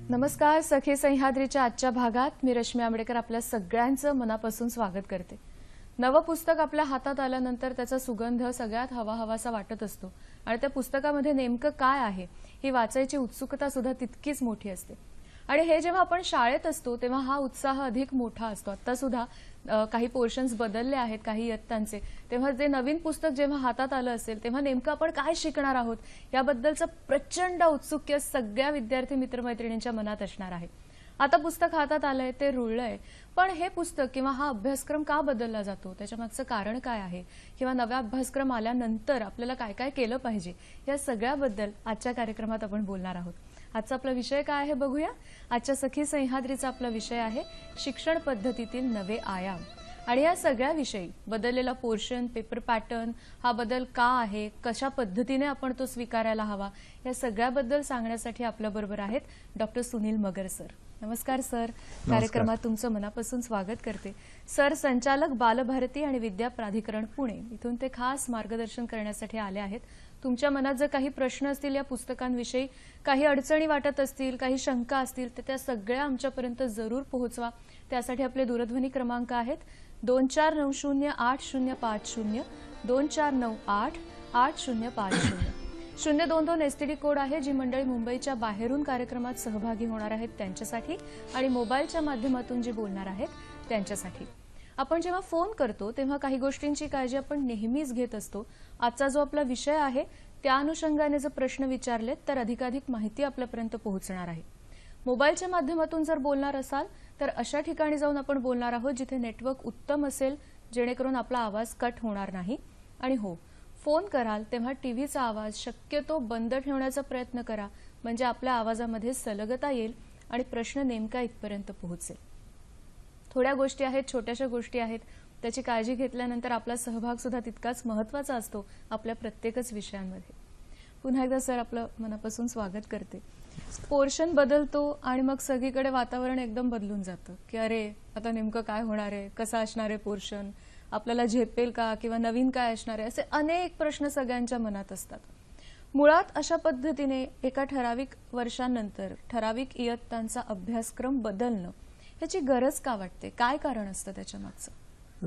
नमस्कार. सखी सह्याद्रीच्या आजच्या भागात मी रश्मी आंबेडकर आपल्या सगळ्यांचं मनापासून स्वागत करते. नवं पुस्तक आपल्या हातात आल्यानंतर त्याचा सुगंध सगळ्यात हवाहवासा वाटत असतो आणि त्या पुस्तकामध्ये नेमकं काय आहे ही वाचायची उत्सुकता सुद्धा तितकीच मोठी असते. आणि हे जेव्हा आपण शाळेत असतो तेव्हा हा उत्साह अधिक मोठा असतो. आता सुद्धा काही पोर्शन्स बदलले आहेत काही इयत्तांचे, तेव्हा जे नवीन पुस्तक जेव्हा हातात आलं असेल तेव्हा नेमकं आपण काय शिकणार आहोत याबद्दलचं प्रचंड औत्सुक्य सगळ्या विद्यार्थी मित्रमैत्रिणींच्या मनात असणार आहे. आता पुस्तक हातात आलंय, ते रुळलंय, पण हे पुस्तक किंवा हा अभ्यासक्रम का बदलला जातो, त्याच्यामागचं कारण काय आहे, किंवा नवा अभ्यासक्रम आल्यानंतर आपल्याला काय काय केलं पाहिजे, या सगळ्याबद्दल आजच्या कार्यक्रमात आपण बोलणार आहोत. आजचा आपला विषय काय आहे बघूया. आजच्या सखी सह्याद्रीचा आपला विषय आहे शिक्षण पद्धतीतील नवे आयाम. आणि या सगळ्या विषयी बदललेला पोर्शन, पेपर पॅटर्न, हा बदल का आहे, कशा पद्धतीने आपण तो स्वीकारायला हवा, या सगळ्याबद्दल सांगण्यासाठी आपल्याबरोबर आहेत डॉक्टर सुनील मगर सर. नमस्कार सर. कार्यक्रमात तुमचं मनापासून स्वागत करते. सर संचालक बालभारती आणि विद्या प्राधिकरण पुणे इथून ते खास मार्गदर्शन करण्यासाठी आले आहेत. तुमच्या मनात जर काही प्रश्न असतील या पुस्तकांविषयी, काही अडचणी वाटत असतील, काही शंका असतील, तर त्या सगळ्या आमच्यापर्यंत जरूर पोहोचवा. त्यासाठी आपले दूरध्वनी क्रमांक आहेत 24908050, 24988050, 022 एसटीडी कोड आहे. जी मंडळी मुंबईच्या बाहेरून कार्यक्रमात सहभागी होणार आहेत त्यांच्यासाठी, आणि मोबाईलच्या माध्यमातून जे बोलणार आहेत त्यांच्यासाठी. आपण जेव्हा फोन करतो तेव्हा काही गोष्टींची काळजी आपण नेहमीच घेत असतो. आजचा जो आपला विषय आहे त्या अनुषंगाने जर प्रश्न विचारलेत तर अधिकाधिक माहिती आपल्यापर्यंत पोहोचणार आहे. मोबाईलच्या माध्यमातून जर बोलणार असाल तर अशा ठिकाणी जाऊन आपण बोलणार आहोत जिथे नेटवर्क उत्तम असेल, जेणेकरून आपला आवाज कट होणार नाही. आणि हो, फोन कराल तेव्हा टीव्हीचा आवाज शक्यतो बंद ठेवण्याचा प्रयत्न करा, म्हणजे आपल्या आवाजामध्ये सलगता येईल आणि प्रश्न नेमका इथपर्यंत पोहोचेल. थोड्या गोष्टी आहेत, छोट्याशा गोष्टी आहेत, त्याची काळजी घेतल्यानंतर आपला सहभाग सुद्धा तितकाच महत्त्वाचा असतो आपल्या प्रत्येकच विषयांमध्ये. पुन्हा एकदा सर आपलं मनापासून स्वागत करते. पोर्शन बदलतो आणि मग सगळीकडे वातावरण एकदम बदलून जातं की अरे आता नेमकं काय होणार आहे, कसं असणार आहे पोर्शन, आपल्याला झेपेल का, किंवा नवीन काय असणार आहे, असे अनेक प्रश्न सगळ्यांच्या मनात असतात. मुळात अशा पद्धतीने एका ठराविक वर्षांनंतर ठराविक इयत्तांचा अभ्यासक्रम बदलणं याची गरज का वाटते, काय कारण असतं त्याच्या मागचं?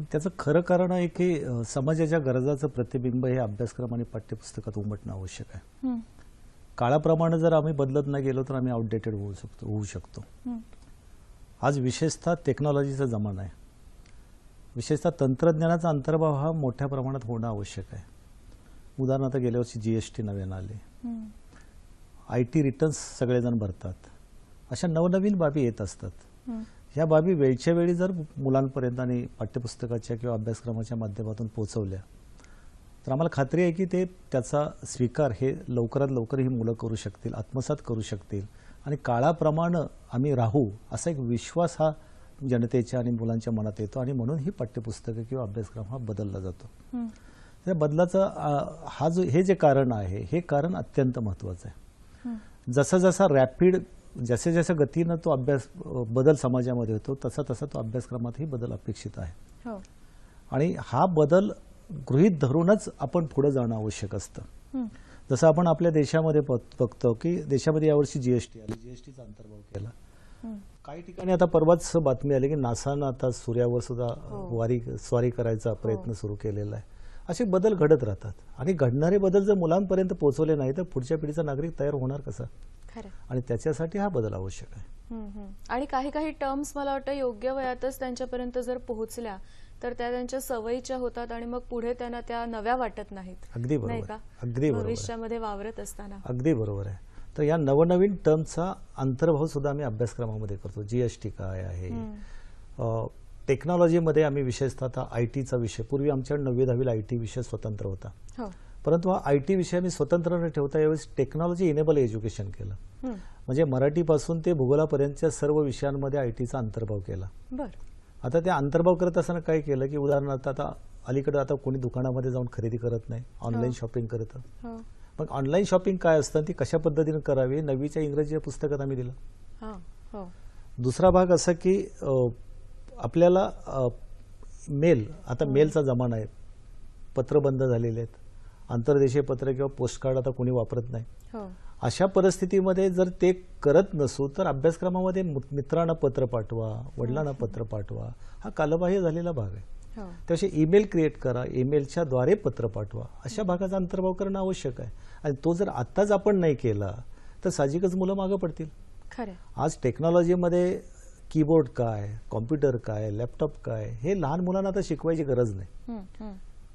त्याचं खरं कारण आहे की समाजाच्या गरजाचं प्रतिबिंब हे अभ्यासक्रम आणि पाठ्यपुस्तकात उमटणं आवश्यक आहे. काळाप्रमाणे जर आम्ही बदलत नाही गेलो तर आम्ही आउटडेटेड होऊ शकतो. आज विशेषतः टेक्नॉलॉजीचा जमाना आहे. विशेषतः तंत्रज्ञानाचा अंतर्भाव हा मोठ्या प्रमाणात होणं आवश्यक आहे. उदाहरणार्थ गेल्या वर्षी जीएसटी नव्यानं आले, IT रिटर्न्स सगळेजण भरतात, अशा नवनवीन बाबी येत असतात. ह्या बाबी वेळच्या वेळी जर मुलांपर्यंत आणि पाठ्यपुस्तकाच्या किंवा अभ्यासक्रमाच्या माध्यमातून पोहोचवल्या तर आम्हाला खात्री आहे की ते त्याचा स्वीकार हे लवकरात लवकर ही मुलं करू शकतील, आत्मसात करू शकतील, आणि काळाप्रमाणे आम्ही राहू असा एक विश्वास हा जनतेच्या आणि मुलांच्या मनात येतो. आणि म्हणून ही पाठ्यपुस्तकं किंवा अभ्यासक्रम हा बदलला जातो. त्या बदलाचं हे जे कारण आहे हे कारण अत्यंत महत्त्वाचं आहे. जसा जसा रॅपिड जसे जसे गतीनं तो बदल समाजामध्ये होतो तसा तसा तो अभ्यासक्रमातही बदल अपेक्षित आहे. आणि हा बदल गृहीत धरूनच आपण पुढे जाणं आवश्यक असतं. जसं आपण आपल्या देशामध्ये बघतो की देशामध्ये यावर्षी जीएसटी आली, जीएसटीचा अंतर्भाव केला. काही ठिकाणी आता परवाच बातमी आली की नासानं आता सूर्यावर सुद्धा स्वारी करायचा प्रयत्न सुरू केलेला आहे. असे बदल घडत राहतात आणि घडणारे बदल जर मुलांपर्यंत पोहोचवले नाही तर पुढच्या पिढीचा नागरिक तयार होणार कसा? आणि त्याच्यासाठी हा बदल आवश्यक आहे. आणि काही काही टर्म्स मला वाटतं योग्य वयातच त्यांच्यापर्यंत जर पोहोचल्या तर त्या त्यांच्या सवयीच्या होतात आणि मग पुढे त्यांना त्या नव्या वाटत नाहीत. अगदी बरोबर, अगदी बरोबर, भविष्यामध्ये वावरत असताना. अगदी बरोबर आहे. तर या नवनवीन टर्मचा अंतर्भाव सुद्धा आम्ही अभ्यासक्रमामध्ये करतो. जीएसटी काय आहे, टेक्नॉलॉजीमध्ये आम्ही विशेषतः IT चा विषय, पूर्वी आमच्याकडे 9वी-10वीला IT विषय स्वतंत्र होता, परंतु हा IT विषय आम्ही स्वतंत्र न ठेवता यावेळेस टेक्नॉलॉजी इनेबल एज्युकेशन केलं. म्हणजे मराठीपासून ते भूगोलापर्यंतच्या सर्व विषयांमध्ये IT चा अंतर्भाव केला. आता त्या अंतर्भाव करत असताना काय केलं की उदाहरणार्थ आता अलीकडे आता कोणी दुकानामध्ये जाऊन खरेदी करत नाही, ऑनलाईन शॉपिंग करतं. मग ऑनलाईन शॉपिंग काय असतं, ती कशा पद्धतीने करावी, 9वीच्या इंग्रजी पुस्तकात आम्ही दिलं. दुसरा भाग असा की आपल्याला मेल, आता मेलचा जमाना आहे, पत्र बंद झालेले आहेत, आंतरदेशीय पत्र किंवा पोस्टकार्ड आता कोणी वापरत नाही. हो. अशा परिस्थितीमध्ये जर ते करत नसू तर अभ्यासक्रमामध्ये मित्रांना पत्र पाठवा, वडिलांना पत्र पाठवा, हा कालबाह्य झालेला भाग आहे. हो. त्याशी ईमेल क्रिएट करा, ईमेलच्या द्वारे पत्र पाठवा, अशा भागाचा अंतर्भाव करणं आवश्यक आहे. आणि तो जर आत्ताच आपण नाही केला तर साहजिकच मुलं मागं पडतील. खरं. आज टेक्नॉलॉजीमध्ये कीबोर्ड काय, कॉम्प्युटर काय, लॅपटॉप काय, हे लहान मुलांना आता शिकवायची गरज नाही.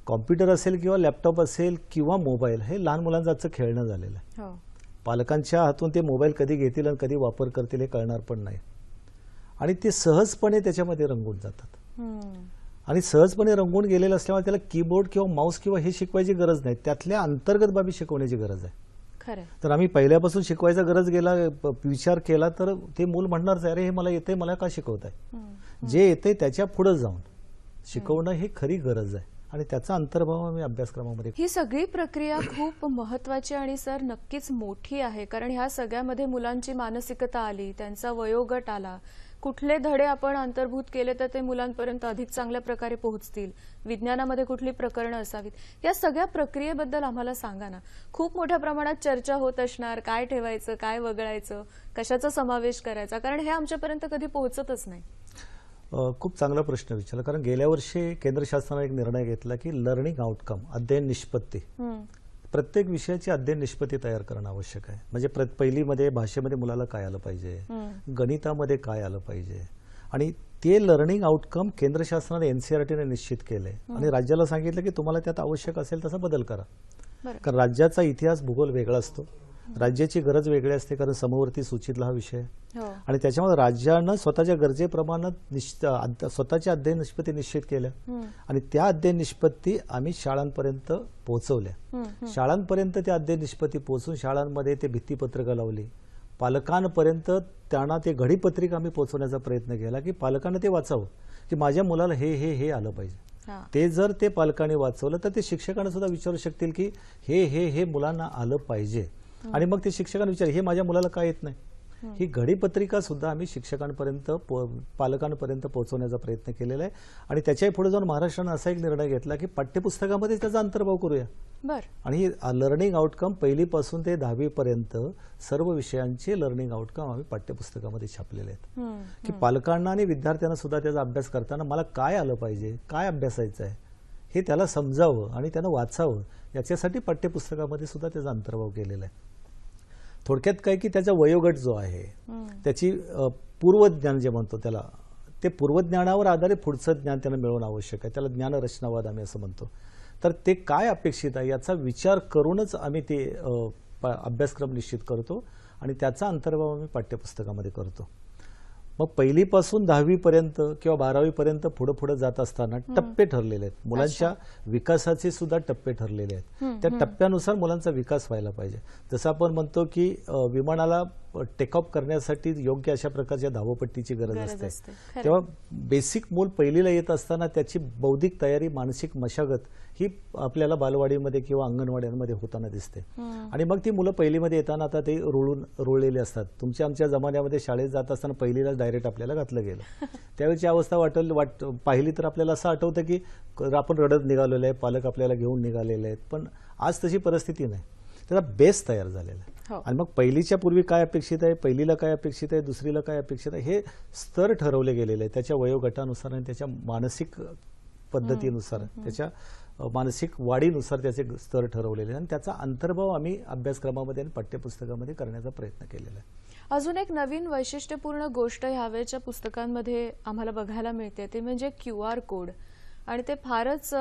कॉम्प्युटर असेल किंवा लॅपटॉप असेल किंवा मोबाईल, हे लहान मुलांचं आजचं खेळणं झालेलं आहे. हो. पालकांच्या हातून ते मोबाईल कधी घेतील आणि कधी वापर करतील हे कळणार पण नाही. आणि ते सहजपणे त्याच्यामध्ये रंगून जातात. आणि सहजपणे रंगून गेलेलं असल्यामुळे त्याला कीबोर्ड किंवा माऊस किंवा हे शिकवायची गरज नाही, त्यातल्या अंतर्गत बाबी शिकवण्याची गरज आहे. खरं. तर आम्ही पहिल्यापासून शिकवायचा गरज गेला विचार केला तर ते मूल म्हणणार, अरे हे मला येतंय, मला का शिकवताय. जे येतंय त्याच्या पुढे जाऊन शिकवणं ही खरी गरज आहे. आणि त्याचा अंतर्भाव आम्ही अभ्यासक्रमामध्ये. ही सगळी प्रक्रिया खूप महत्वाची आणि सर नक्कीच मोठी आहे, कारण ह्या सगळ्यामध्ये मुलांची मानसिकता आली, त्यांचा वयोगट आला, कुठले धडे आपण अंतर्भूत केले तर ते मुलांपर्यंत अधिक चांगल्या प्रकारे पोहोचतील, विज्ञानामध्ये कुठली प्रकरणं असावीत, या सगळ्या प्रक्रियेबद्दल आम्हाला सांगा ना. खूप मोठ्या प्रमाणात चर्चा होत असणार, काय ठेवायचं, काय वगळायचं, कशाचा समावेश करायचा, कारण हे आमच्यापर्यंत कधी पोहोचतच नाही. खूप चांगला प्रश्न विचारला. कारण गेल्या वर्षी केंद्र शासनाने एक निर्णय घेतला की लर्निंग आउटकम, अध्ययन निष्पत्ती, प्रत्येक विषयाची अध्ययन निष्पत्ती तयार करणं आवश्यक आहे. म्हणजे पहिलीमध्ये भाषेमध्ये मुलाला काय आलं पाहिजे, गणितामध्ये काय आलं पाहिजे, आणि ते लर्निंग आउटकम केंद्र शासनाने एनसीईआरटीने निश्चित केले आणि राज्याला सांगितलं की तुम्हाला त्यात आवश्यक असेल तसा बदल करा. कारण राज्याचा इतिहास भूगोल वेगळा असतो, राज्याची गरज वेगळी असते, कारण समवर्ती सूचीतला हा विषय आणि त्याच्यामुळे राज्यानं स्वतःच्या गरजेप्रमाणे स्वतःच्या अध्ययन निष्पत्ती निश्चित केल्या आणि त्या अध्ययन निष्पत्ती आम्ही शाळांपर्यंत पोहोचवल्या. शाळांपर्यंत त्या अध्ययन निष्पत्ती पोहोचून शाळांमध्ये ते भित्तीपत्रकं लावली, पालकांपर्यंत त्यांना ते घडीपत्रिक आम्ही पोहोचवण्याचा प्रयत्न केला की पालकांना ते वाचावं की माझ्या मुलाला हे हे हे आलं पाहिजे. ते जर ते पालकांनी वाचवलं तर ते शिक्षकांना सुद्धा विचारू शकतील की हे हे हे मुलांना आलं पाहिजे. आणि मग ते शिक्षकांना विचार, हे माझ्या मुलाला काय येत नाही. ही घडीपत्रिका सुद्धा आम्ही शिक्षकांपर्यंत पालकांपर्यंत पोहोचवण्याचा प्रयत्न केलेला आहे. आणि त्याच्याही पुढे जाऊन महाराष्ट्रानं असा एक निर्णय घेतला की पाठ्यपुस्तकामध्ये त्याचा अंतर्भाव करूया. आणि लर्निंग आउटकम पहिलीपासून ते 10वी पर्यंत सर्व विषयांचे लर्निंग आउटकम आम्ही पाठ्यपुस्तकामध्ये छापलेले आहेत की पालकांना आणि विद्यार्थ्यांना सुद्धा त्याचा अभ्यास करताना मला काय आलं पाहिजे, काय अभ्यासायचं आहे हे त्याला समजावं आणि त्यानं वाचावं, याच्यासाठी पाठ्यपुस्तकामध्ये सुद्धा त्याचा अंतर्भाव केलेला आहे. थोडक्यात काय की त्याचा वयोगट जो आहे, त्याची पूर्वज्ञान जे म्हणतो त्याला, ते पूर्वज्ञानावर आधारित पुढचं ज्ञान त्यांना मिळवणं आवश्यक आहे. त्याला ज्ञानरचनावाद आम्ही असं म्हणतो. तर ते काय अपेक्षित आहे याचा विचार करूनच आम्ही ते अभ्यासक्रम निश्चित करतो आणि त्याचा अंतर्भाव आम्ही पाठ्यपुस्तकामध्ये करतो. मग पहिलीपासून 10वी पर्यंत किंवा 12वी पर्यंत पुढे पुढे जात असताना टप्पे ठरलेले आहेत, मुलांच्या विकासाचे सुद्धा टप्पे ठरलेले आहेत. त्या टप्प्यानुसार मुलांचा विकास व्हायला पाहिजे. जसं आपण म्हणतो की विमानाला टेक ऑफ करण्यासाठी योग्य अशा प्रकारच्या धावपट्टीची गरज असते, तेव्हा बेसिक मूल पहिलीला येत असताना त्याची बौद्धिक तयारी, मानसिक मशागत ही आपल्याला बालवाडीमध्ये किंवा अंगणवाड्यांमध्ये होताना दिसते. आणि मग ती मुलं पहिलीमध्ये येताना आता ते रुळलेले असतात. तुमच्या आमच्या जमान्यामध्ये शाळेत जात असताना पहिलीलाच डायरेक्ट आपल्याला घातलं गेलं. त्यावेळेची अवस्था पाहिली तर आपल्याला असं आठवतं की आपण रडत निघालेलं आहे, पालक आपल्याला घेऊन निघालेले आहेत. पण आज तशी परिस्थिती नाही, त्याचा बेस तयार झालेला आहे. आणि मग पहिलीच्या पूर्वी काय अपेक्षित आहे, पहिलीला काय अपेक्षित आहे, दुसरीला काय अपेक्षित आहे, हे स्तर ठरवले गेलेले आहे त्याच्या वयोगटानुसार आणि त्याच्या मानसिक पद्धतीनुसार, त्याच्या मानसिक वाढीनुसार त्याचे स्तर ठरवलेले आणि त्याचा अंतर्भाव आम्ही अभ्यासक्रमामध्ये आणि पाठ्यपुस्तकामध्ये करण्याचा प्रयत्न केलेला आहे. अजून एक नवीन वैशिष्ट्यपूर्ण गोष्ट ह्यावेळच्या पुस्तकांमध्ये आम्हाला बघायला मिळते ते म्हणजे QR कोड. आणि ते फारच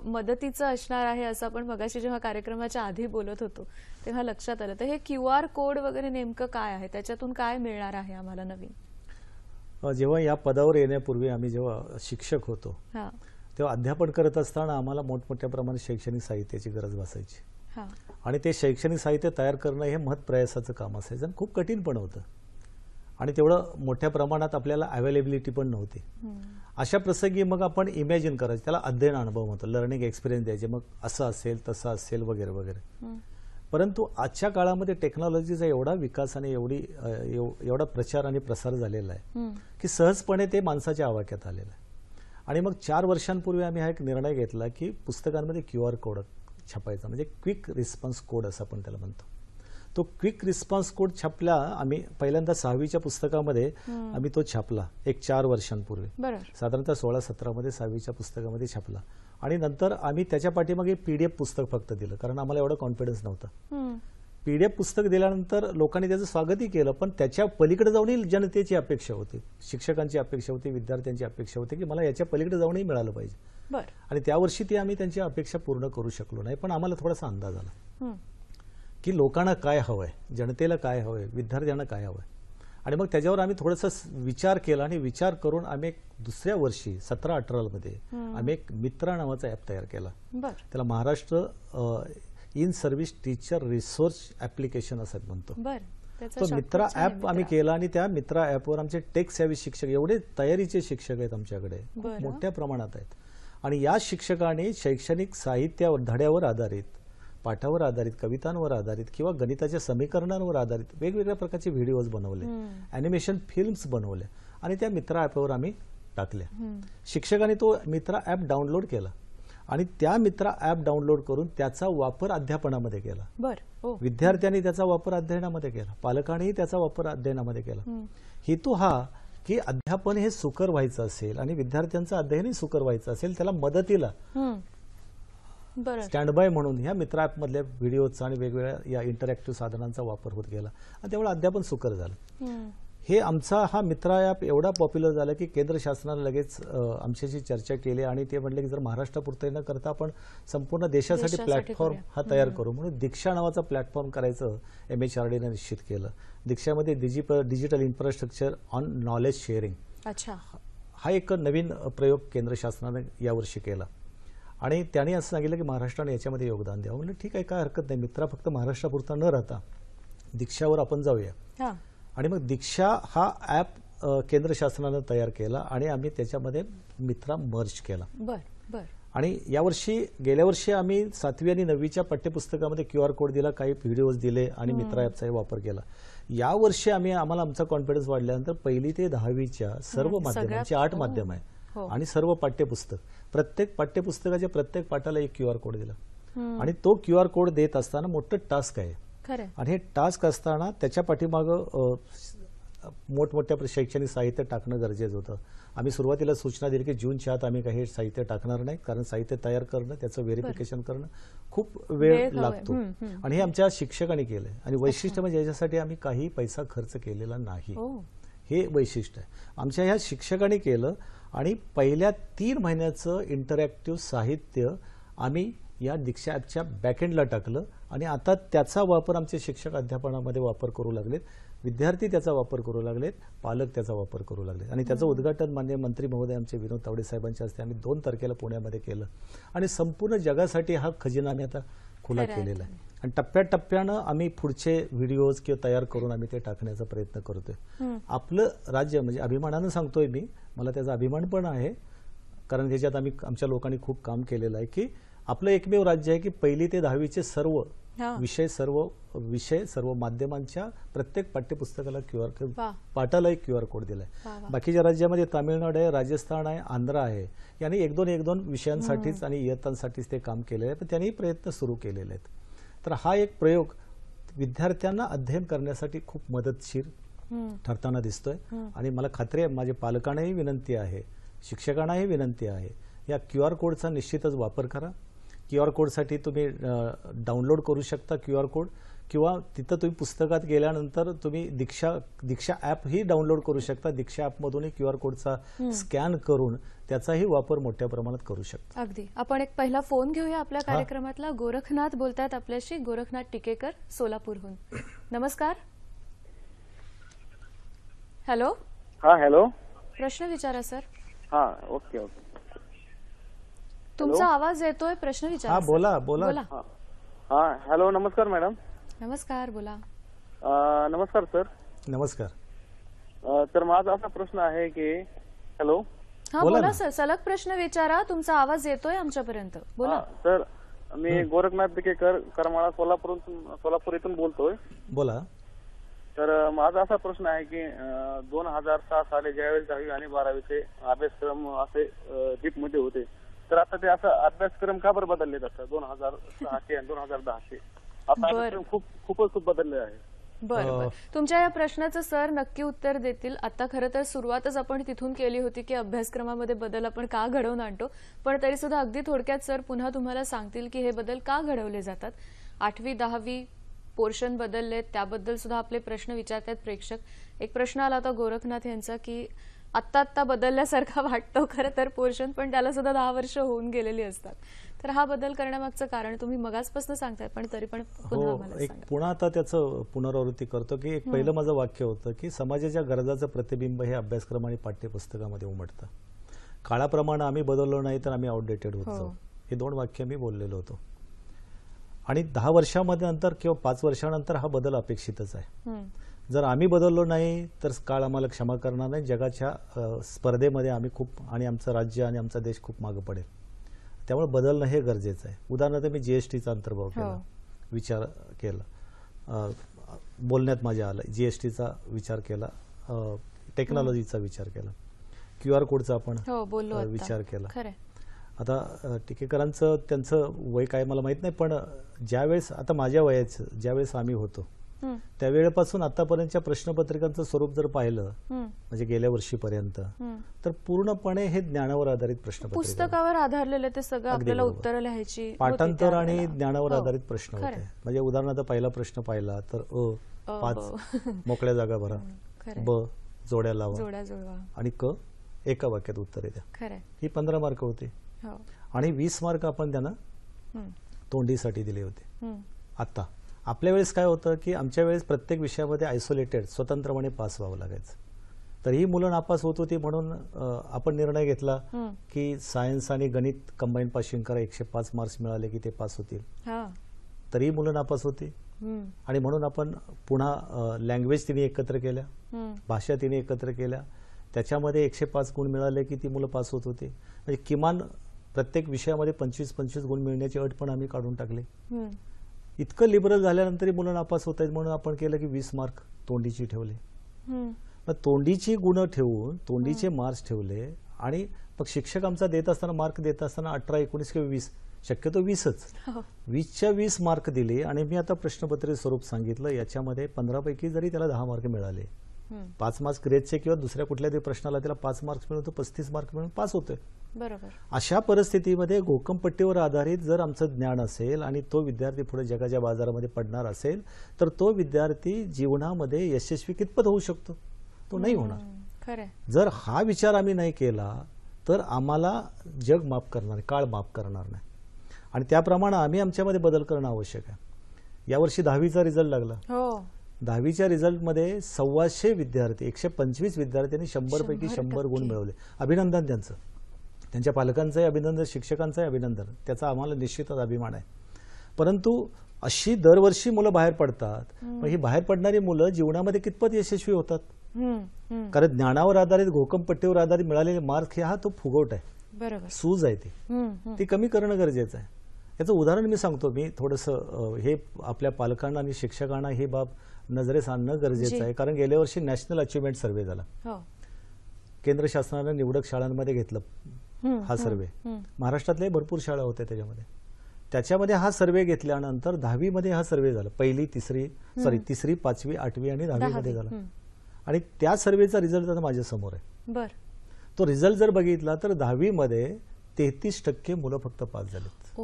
मदतीचं असणार आहे असं आपण मगाशी जेव्हा कार्यक्रमाच्या आधी बोलत होतो तेव्हा लक्षात आलं. तर हे QR कोड वगैरे नेमकं काय आहे, त्याच्यातून काय मिळणार आहे आम्हाला नवीन? जेव्हा या पदावर येण्यापूर्वी आम्ही जेव्हा शिक्षक होतो तेव्हा अध्यापन करत असताना आम्हाला मोठमोठ्या प्रमाणात शैक्षणिक साहित्याची गरज भासायची. आणि ते शैक्षणिक साहित्य तयार करणं हे महत्प्रयासाचं काम असायचं आणि खूप कठीण पण होतं. आणि तेवढं मोठ्या प्रमाणात आपल्याला अवेलेबिलिटी पण नव्हती. अशा प्रसंगी मग आपण इमॅजिन करायचं, त्याला अध्ययन अनुभव म्हणतो, लर्निंग एक्सपिरियन्स द्यायचे. मग असं असेल तसं असेल वगैरे वगैरे. परंतु आजच्या काळामध्ये टेक्नॉलॉजीचा एवढा विकास आणि एवढा प्रचार आणि प्रसार झालेला आहे की सहजपणे ते माणसाच्या आवाक्यात आलेलं आहे. आणि मग 4 वर्षांपूर्वी आम्ही हा एक निर्णय घेतला की पुस्तकांमध्ये QR कोड छापायचा, म्हणजे क्विक रिस्पॉन्स कोड असं आपण त्याला म्हणतो. तो क्विक रिस्पॉन्स कोड छापला आम्ही पहिल्यांदा 6वीच्या पुस्तकामध्ये आम्ही तो छापला एक 4 वर्षांपूर्वी, साधारणतः 16-17 मध्ये 6वीच्या पुस्तकामध्ये छापला. आणि नंतर आम्ही त्याच्या पाठीमागे पीडीएफ पुस्तक फक्त दिलं, कारण आम्हाला एवढा कॉन्फिडन्स नव्हता. पीडीएफ पुस्तक दिल्यानंतर लोकांनी त्याचं स्वागतही केलं, पण त्याच्या पलीकडे जाऊनही जनतेची अपेक्षा होती, शिक्षकांची अपेक्षा होती, विद्यार्थ्यांची अपेक्षा होती की मला याच्या पलीकडे जाऊनही मिळालं पाहिजे. आणि त्या वर्षी ती आम्ही त्यांची अपेक्षा पूर्ण करू शकलो नाही, पण आम्हाला थोडासा अंदाज आला की लोकांना काय हवंय, जनतेला काय हवंय, विद्यार्थ्यांना काय हवंय. आणि मग त्याच्यावर आम्ही थोडासा विचार केला आणि विचार करून आम्ही एक दुसऱ्या वर्षी 17-18 मध्ये आम्ही एक मित्रा नावाचा ॲप तयार केला. त्याला Maharashtra in service teacher resource application असं म्हणतो. तो मित्रा ॲप आम्ही केला आणि त्या मित्रा ॲपवर आमचे टेक सेव्ही शिक्षक, एवढे तयारीचे शिक्षक आहेत आमच्याकडे, खूप मोठ्या प्रमाणात आहेत. आणि या शिक्षकांनी शैक्षणिक साहित्यावर, धड्यावर आधारित, पाठावर आधारित, कवितांवर आधारित किंवा गणिताच्या समीकरणांवर आधारित वेगवेगळ्या प्रकारचे व्हिडिओज बनवले, ॲनिमेशन फिल्म्स बनवले आणि त्या मित्रा ॲपवर आम्ही टाकल्या. शिक्षकांनी तो मित्रा ॲप डाउनलोड केला आणि त्या मित्रा ॲप डाउनलोड करून त्याचा वापर अध्यापनामध्ये केला. विद्यार्थ्यांनी त्याचा वापर अध्ययनामध्ये केला, पालकांनीही त्याचा वापर अध्ययनामध्ये केला. हेतू हा की अध्यापन हे सुकर व्हायचं असेल आणि विद्यार्थ्यांचं अध्ययनही सुकर व्हायचं असेल, त्याला मदतीला स्टँड बाय म्हणून ह्या मित्रा ॲप मधल्या व्हिडिओचा आणि वेगवेगळ्या या इंटरॅक्टिव्ह साधनांचा वापर होत गेला आणि त्यामुळे अध्यापन सुकर झालं. हे आमचा हा मित्रा ॲप एवढा पॉप्युलर झाला की केंद्र शासनाने लगेच आमच्याशी चर्चा केली आणि ते म्हणले की जर महाराष्ट्रापुरते न करता आपण संपूर्ण देशासाठी प्लॅटफॉर्म हा तयार करू, म्हणून दीक्षा नावाचा प्लॅटफॉर्म करायचं MHRDने निश्चित केलं. दीक्षामध्ये digital infrastructure on knowledge sharing हा एक नवीन प्रयोग केंद्र शासनाने यावर्षी केला. आणि त्याने असं सांगितलं की महाराष्ट्राने याच्यामध्ये योगदान द्यावं. म्हणजे ठीक आहे, काय हरकत नाही, मित्रा फक्त महाराष्ट्रापुरता न राहता दीक्षावर आपण जाऊया. आणि मग दीक्षा हा ॲप केंद्र शासनाने तयार केला आणि आम्ही त्याच्यामध्ये मित्रा मर्ज केला. आणि यावर्षी, गेल्या वर्षी आम्ही 7वी आणि 9वीच्या पाठ्यपुस्तकामध्ये QR कोड दिला, काही व्हिडिओज दिले आणि मित्रा ॲपचाही वापर केला. यावर्षी आम्हाला आमचा कॉन्फिडन्स वाढल्यानंतर 1ली ते 10वीच्या सर्व माध्यमांची 8 माध्यम आहे आणि सर्व पाठ्यपुस्तक, प्रत्येक पाठ्यपुस्तकाच्या प्रत्येक पाठाला एक QR कोड दिला. आणि तो QR कोड देत असताना मोठं टास्क आहे आणि हे टास्क असताना त्याच्या पाठीमागं मोठमोठ्या शैक्षणिक साहित्य टाकणं गरजेचं होतं. आम्ही सुरुवातीला सूचना दिली की जूनच्या आत आम्ही काही साहित्य टाकणार नाही, कारण साहित्य तयार करणं, त्याचं व्हेरिफिकेशन करणं खूप वेळ लागतो आणि हे आमच्या शिक्षकांनी केलंय. आणि वैशिष्ट्य म्हणजे याच्यासाठी आम्ही काही पैसा खर्च केलेला नाही, हे वैशिष्ट्य आहे. आमच्या ह्या शिक्षकांनी केलं आणि पहिल्या 3 महिन्याचं इंटरॅक्टिव्ह साहित्य आम्ही या दीक्षा ॲपच्या बॅकएंडला टाकलं आणि आता त्याचा वापर आमचे शिक्षक अध्यापनामध्ये वापर करू लागलेत, विद्यार्थी त्याचा वापर करू लागलेत, पालक त्याचा वापर करू लागलेत. आणि त्याचं उद्घाटन माननीय मंत्री महोदय आमचे विनोद तावडे साहेबांच्या हस्ते आम्ही 2 तारखेला पुण्यामध्ये केलं आणि संपूर्ण जगासाठी हा खजिना आम्ही आता खुला केलेला आहे. आणि टप्प्याटप्प्यानं आम्ही पुढचे व्हिडिओज किंवा तयार करून आम्ही ते टाकण्याचा प्रयत्न करतोय. आपलं राज्य म्हणजे अभिमानानं सांगतोय मी, मला त्याचा अभिमान पण आहे, कारण त्याच्यात आम्ही आमच्या लोकांनी खूप काम केलेलं आहे की आपलं एकमेव राज्य आहे की 1ली ते 10वीचे सर्व विषय सर्व माध्यमांच्या प्रत्येक पाठ्यपुस्तकाला पाठाला एक QR कोड दिलाय. बाकीच्या राज्यामध्ये तामिळनाडू आहे, राजस्थान आहे, आंध्र आहे, यांनी 1-2 विषयांसाठीच आणि इयत्तांसाठीच ते काम केलेलं आहे, पण त्यांनी प्रयत्न सुरू केलेले आहेत. तर हा एक प्रयोग विद्यार्थ्यांना अध्ययन करण्यासाठी खूप मदतशीर ठरताना दिसतोय. आणि मला खात्री आहे, माझ्या पालकांनाही विनंती आहे, शिक्षकांनाही विनंती आहे, या QR कोडचा निश्चितच वापर करा. QR कोडसाठी तुम्ही डाउनलोड करू शकता QR कोड, किंवा तिथं तुम्ही पुस्तकात गेल्यानंतर तुम्ही दीक्षा ॲप ही डाउनलोड करू शकता. दीक्षा ॲपमधूनही QR कोडचा स्कॅन करून त्याचाही वापर मोठ्या प्रमाणात करू शकता. अगदी. आपण एक पहिला फोन घेऊया आपल्या कार्यक्रमातला. गोरखनाथ बोलतात आपल्याशी, गोरखनाथ टिकेकर, सोलापूरहून. नमस्कार. हॅलो. हॅलो. प्रश्न विचारा सर. ओके. तुमचा आवाज येतोय, प्रश्न विचारा. बोला. हॅलो. नमस्कार मॅडम. नमस्कार, बोला. नमस्कार सर. नमस्कार. तर माझा असा प्रश्न आहे की हॅलो. बोला सर, सलग प्रश्न विचारा, तुमचा आवाज येतोय आमच्यापर्यंत, बोला. सर, मी गोरखनाथ टिकेकर, करमाळा, सोलापूर इथून बोलतोय. बोला. तर माझा असा प्रश्न आहे की 2006 साली ज्यावेळेस 10वी आणि 12वीचे अभ्यासक्रम असे डीप मध्ये होते, तर आता ते असं अभ्यासक्रम का बरं बदललेत आता 2006चे आणि 2010चे आता अभ्यासक्रम खूपच बदलले आहे. बरं, तुमच्या या प्रश्नाचं सर नक्की उत्तर देतील. आता खरं तर सुरुवातच आपण तिथून केली होती की अभ्यासक्रमामध्ये बदल आपण का घडवून आणतो, पण तरी सुद्धा अगदी थोडक्यात सर पुन्हा तुम्हाला सांगतील की हे बदल का घडवले जातात. 8वी 10वी पोर्शन बदलले, त्याबद्दल सुद्धा आपले प्रश्न विचारतात प्रेक्षक. एक प्रश्न आला होता गोरखनाथ यांचा की आत्ता बदलल्यासारखा वाटतो खरं तर पोर्शन, पण त्याला सुद्धा 10 वर्ष होऊन गेलेली असतात. तर हा बदल करण्यामागचं कारण तुम्ही मगाचपासून सांगताय, पण तरी पण पुन्हा आम्हाला एक सांगा. पुन्हा आता त्याचं पुनरावृत्ती करतो की एक पहिलं माझं वाक्य होतं की समाजाच्या गरजाचं प्रतिबिंब हे अभ्यासक्रम आणि पाठ्यपुस्तकामध्ये उमटतं. काळाप्रमाणे आम्ही बदललो नाही तर आम्ही आउटडेटेड होत जाऊ. हे 2 वाक्य मी बोललेलो होतो. आणि 10 वर्षामध्ये नंतर किंवा 5 वर्षानंतर हा बदल अपेक्षितच आहे. जर आम्ही बदललो नाही तर काळ आम्हाला क्षमा करणार नाही. जगाच्या स्पर्धेमध्ये आम्ही खूप आणि आमचं राज्य आणि आमचा देश खूप मागे पडेल. त्यामुळे बदलणं हे गरजेचं आहे. उदाहरणार्थ मी जीएसटीचा अंतर्भाव केला, विचार केला, बोलण्यात माझ्या आलं, जीएसटीचा विचार केला, टेक्नॉलॉजीचा विचार केला, QR कोडचा आपण विचार केला. आता टीकेकरांचं त्यांचं वय काय मला माहित नाही, पण ज्यावेळेस आता माझ्या वयाचं ज्यावेळेस आम्ही होतो त्यावेळेपासून आतापर्यंतच्या प्रश्नपत्रिकांचं स्वरूप जर पाहिलं म्हणजे गेल्या वर्षीपर्यंत, तर पूर्णपणे हे ज्ञानावर आधारित प्रश्नपत्रिका, पुस्तकावर आधारलेलं ते सगळं आपल्याला उत्तरं लिहायची, पाठांतर आणि ज्ञानावर आधारित प्रश्न होते. म्हणजे उदाहरणार्थ पहिला प्रश्न पाहिला तर 5 मोकळ्या जागा भरा, ब जोड्या लावा आणि क एका वाक्यात उत्तरे द्या. ही 15 मार्क होते आणि 20 मार्क आपण त्यांना तोंडीसाठी दिले होते. आता आपल्या वेळेस काय होतं की आमच्या वेळेस प्रत्येक विषयामध्ये आयसोलेटेड स्वतंत्रपणे पास व्हावं लागायचं. तर ही मुलं नापास होत होती म्हणून आपण निर्णय घेतला की सायन्स आणि गणित कंबाईन पासिंग करा, 105 मार्क्स मिळाले की ते पास होतील. तरी मुलं नापास होती आणि म्हणून आपण पुन्हा लँग्वेज तिने एकत्र केल्या, भाषा तिने एकत्र केल्या, त्याच्यामध्ये 105 गुण मिळाले की ती मुलं पास होत होती. म्हणजे किमान प्रत्येक विषयामध्ये 25-25 गुण मिळण्याची अट पण आम्ही काढून टाकली. इतकं लिबरल झाल्यानंतरही मुलं नापास होत आहेत म्हणून आपण केलं की 20 मार्क तोंडीची ठेवले. मग तोंडीची गुण ठेवून तोंडीचे मार्क्स ठेवले आणि मग शिक्षक आमचा देत असताना मार्क देत असताना 18, 19 किंवा 20, शक्यतो 20च, 20च्या 20 मार्क दिले. आणि मी आता प्रश्नपत्रिकेचं स्वरूप सांगितलं, याच्यामध्ये 15 पैकी जरी त्याला 10 मार्क मिळाले, 5 मार्क्स ग्रेडचे किंवा दुसऱ्या कुठल्या तरी प्रश्नाला त्याला 5 मार्क्स मिळून 35 मार्क मिळून पास होतोय. बरोबर. अशा परिस्थितीमध्ये घोकंपट्टीवर आधारित जर आमचं ज्ञान असेल आणि तो विद्यार्थी पुढे जगाच्या बाजारामध्ये पडणार असेल तर तो विद्यार्थी जीवनामध्ये यशस्वी कितपत होऊ शकतो? तो नाही होणार. जर हा विचार आम्ही नाही केला तर आम्हाला जग माफ करणार, काळ माफ करणार नाही. आणि त्याप्रमाणे आम्ही आमच्यामध्ये बदल करणं आवश्यक आहे. यावर्षी 10वीचा रिझल्ट लागला. 10वीच्या रिझल्टमध्ये 125 विद्यार्थी, 125 विद्यार्थ्यांनी 100 पैकी 100 गुण मिळवले. अभिनंदन त्यांचं, त्यांच्या पालकांचंही अभिनंदन, शिक्षकांचंही अभिनंदन. त्याचा आम्हाला निश्चितच अभिमान आहे. परंतु अशी दरवर्षी मुलं बाहेर पडतात, मग ही बाहेर पडणारी मुलं जीवनामध्ये कितपत यशस्वी होतात? कारण ज्ञानावर आधारित घोकंपट्टीवर आधारित मिळालेले मार्क हा तो फुगवट आहे, बरोबर, सूज आहे, ती कमी करणं गरजेचं आहे. याचं उदाहरण मी सांगतो. मी थोडंसं हे आपल्या पालकांना आणि शिक्षकांना ही बाब नजरेस आणणं गरजेचं आहे. कारण गेल्या वर्षी नॅशनल अचिव्हमेंट सर्व्हे झाला, केंद्र शासनानं निवडक शाळांमध्ये घेतलं हा सर्व्हे. महाराष्ट्रातल्या भरपूर शाळा होत्या त्याच्यामध्ये हा सर्व्हे घेतल्यानंतर 10वीमध्ये हा सर्व्हे झाला. तिसरी, 5वी, 8वी आणि 10वीमध्ये झाला. आणि त्या सर्व्हेचा रिझल्ट आता माझ्या समोर आहे. तो रिझल्ट जर बघितला तर 10वीमध्ये 33% मुलं फक्त पास झालेत.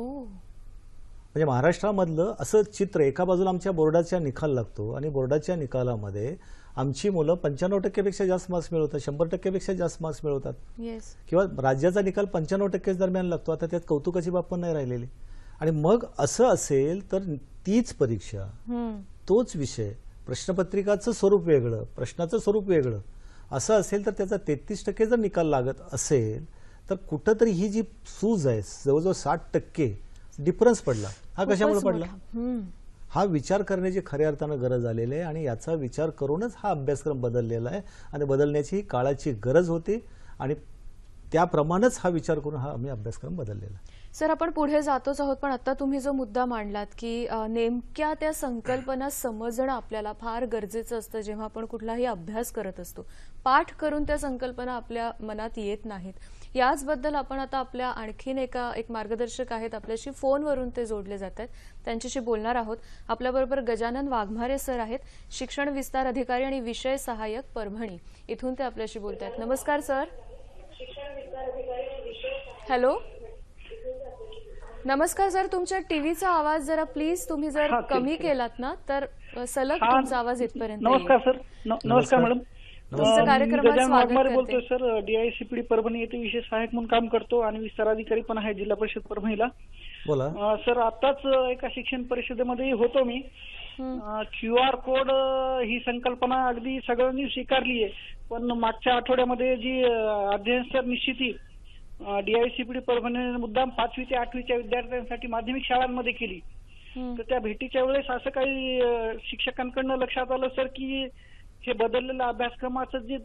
म्हणजे महाराष्ट्रामधलं असं चित्र. एका बाजूला आमच्या बोर्डाचा निकाल लागतो आणि बोर्डाच्या निकालामध्ये आमची मुलं 95% पेक्षा जास्त मार्क्स मिळवतात, 100% पेक्षा जास्त मार्क्स मिळवतात. किंवा राज्याचा निकाल 95% दरम्यान लागतो. आता त्यात कौतुकाची बाब पण नाही राहिलेली. आणि मग असं असेल तर तीच परीक्षा, तोच विषय, प्रश्नपत्रिकाचं स्वरूप वेगळं, प्रश्नाचं स्वरूप वेगळं असं असेल तर त्याचा 33% जर निकाल लागत असेल तर कुठंतरी ही जी सूज आहे, जवळजवळ 60% डिफरन्स पडला. हा कशामुळे पडला? हा विचार करण्याची खऱ्या अर्थानं गरज आलेली आहे आणि याचा विचार करूनच हा अभ्यासक्रम बदललेला आहे. आणि बदलण्याची ही काळाची गरज होती आणि त्याप्रमाणेच हा विचार करून हा आम्ही अभ्यासक्रम बदललेला आहे. सर, आपण पुढे जातोच आहोत, पण आता तुम्ही जो मुद्दा मांडलात की नेमक्या त्या संकल्पना समजणं आपल्याला फार गरजेचं असतं जेव्हा आपण कुठलाही अभ्यास करत असतो. पाठ करून त्या संकल्पना आपल्या मनात येत नाहीत. याचबद्दल आपण आता आपल्या आणखीन एक मार्गदर्शक आहेत, आपल्याशी फोनवरून ते जोडले जात आहेत, त्यांच्याशी बोलणार आहोत. आपल्याबरोबर गजानन वाघमारे सर आहेत, शिक्षण विस्तार अधिकारी आणि विषय सहाय्यक, परभणी. इथून ते आपल्याशी बोलत आहेत. नमस्कार सर. हॅलो, नमस्कार सर. तुमच्या टीव्हीचा आवाज जरा प्लीज तुम्ही जर कमी केलात ना तर सलग तुमचा आवाज इथपर्यंत येईल. नमस्कार सर. नमस्कार मॅडम. तुमचं कार्यक्रमात गजानन स्वागत वाघमारे करते. बोलतोय सर. DICPD परभणी येथे विशेष सहाय्यक म्हणून काम करतो आणि विस्तार अधिकारी पण आहे जिल्हा परिषद परभणीला. बोला. सर, आताच एका शिक्षण परिषदेमध्ये होतो मी. QR कोड ही संकल्पना अगदी सगळ्यांनी स्वीकारली आहे, पण मागच्या आठवड्यामध्ये जी अध्ययन निश्चिती DICPD परभणीने मुद्दाम 5वी ते 8वीच्या विद्यार्थ्यांसाठी माध्यमिक शाळांमध्ये केली. तर त्या भेटीच्या वेळेस असं काही शिक्षकांकडनं लक्षात आलं सर की हे बदललेलं अभ्यासक्रमाचं जे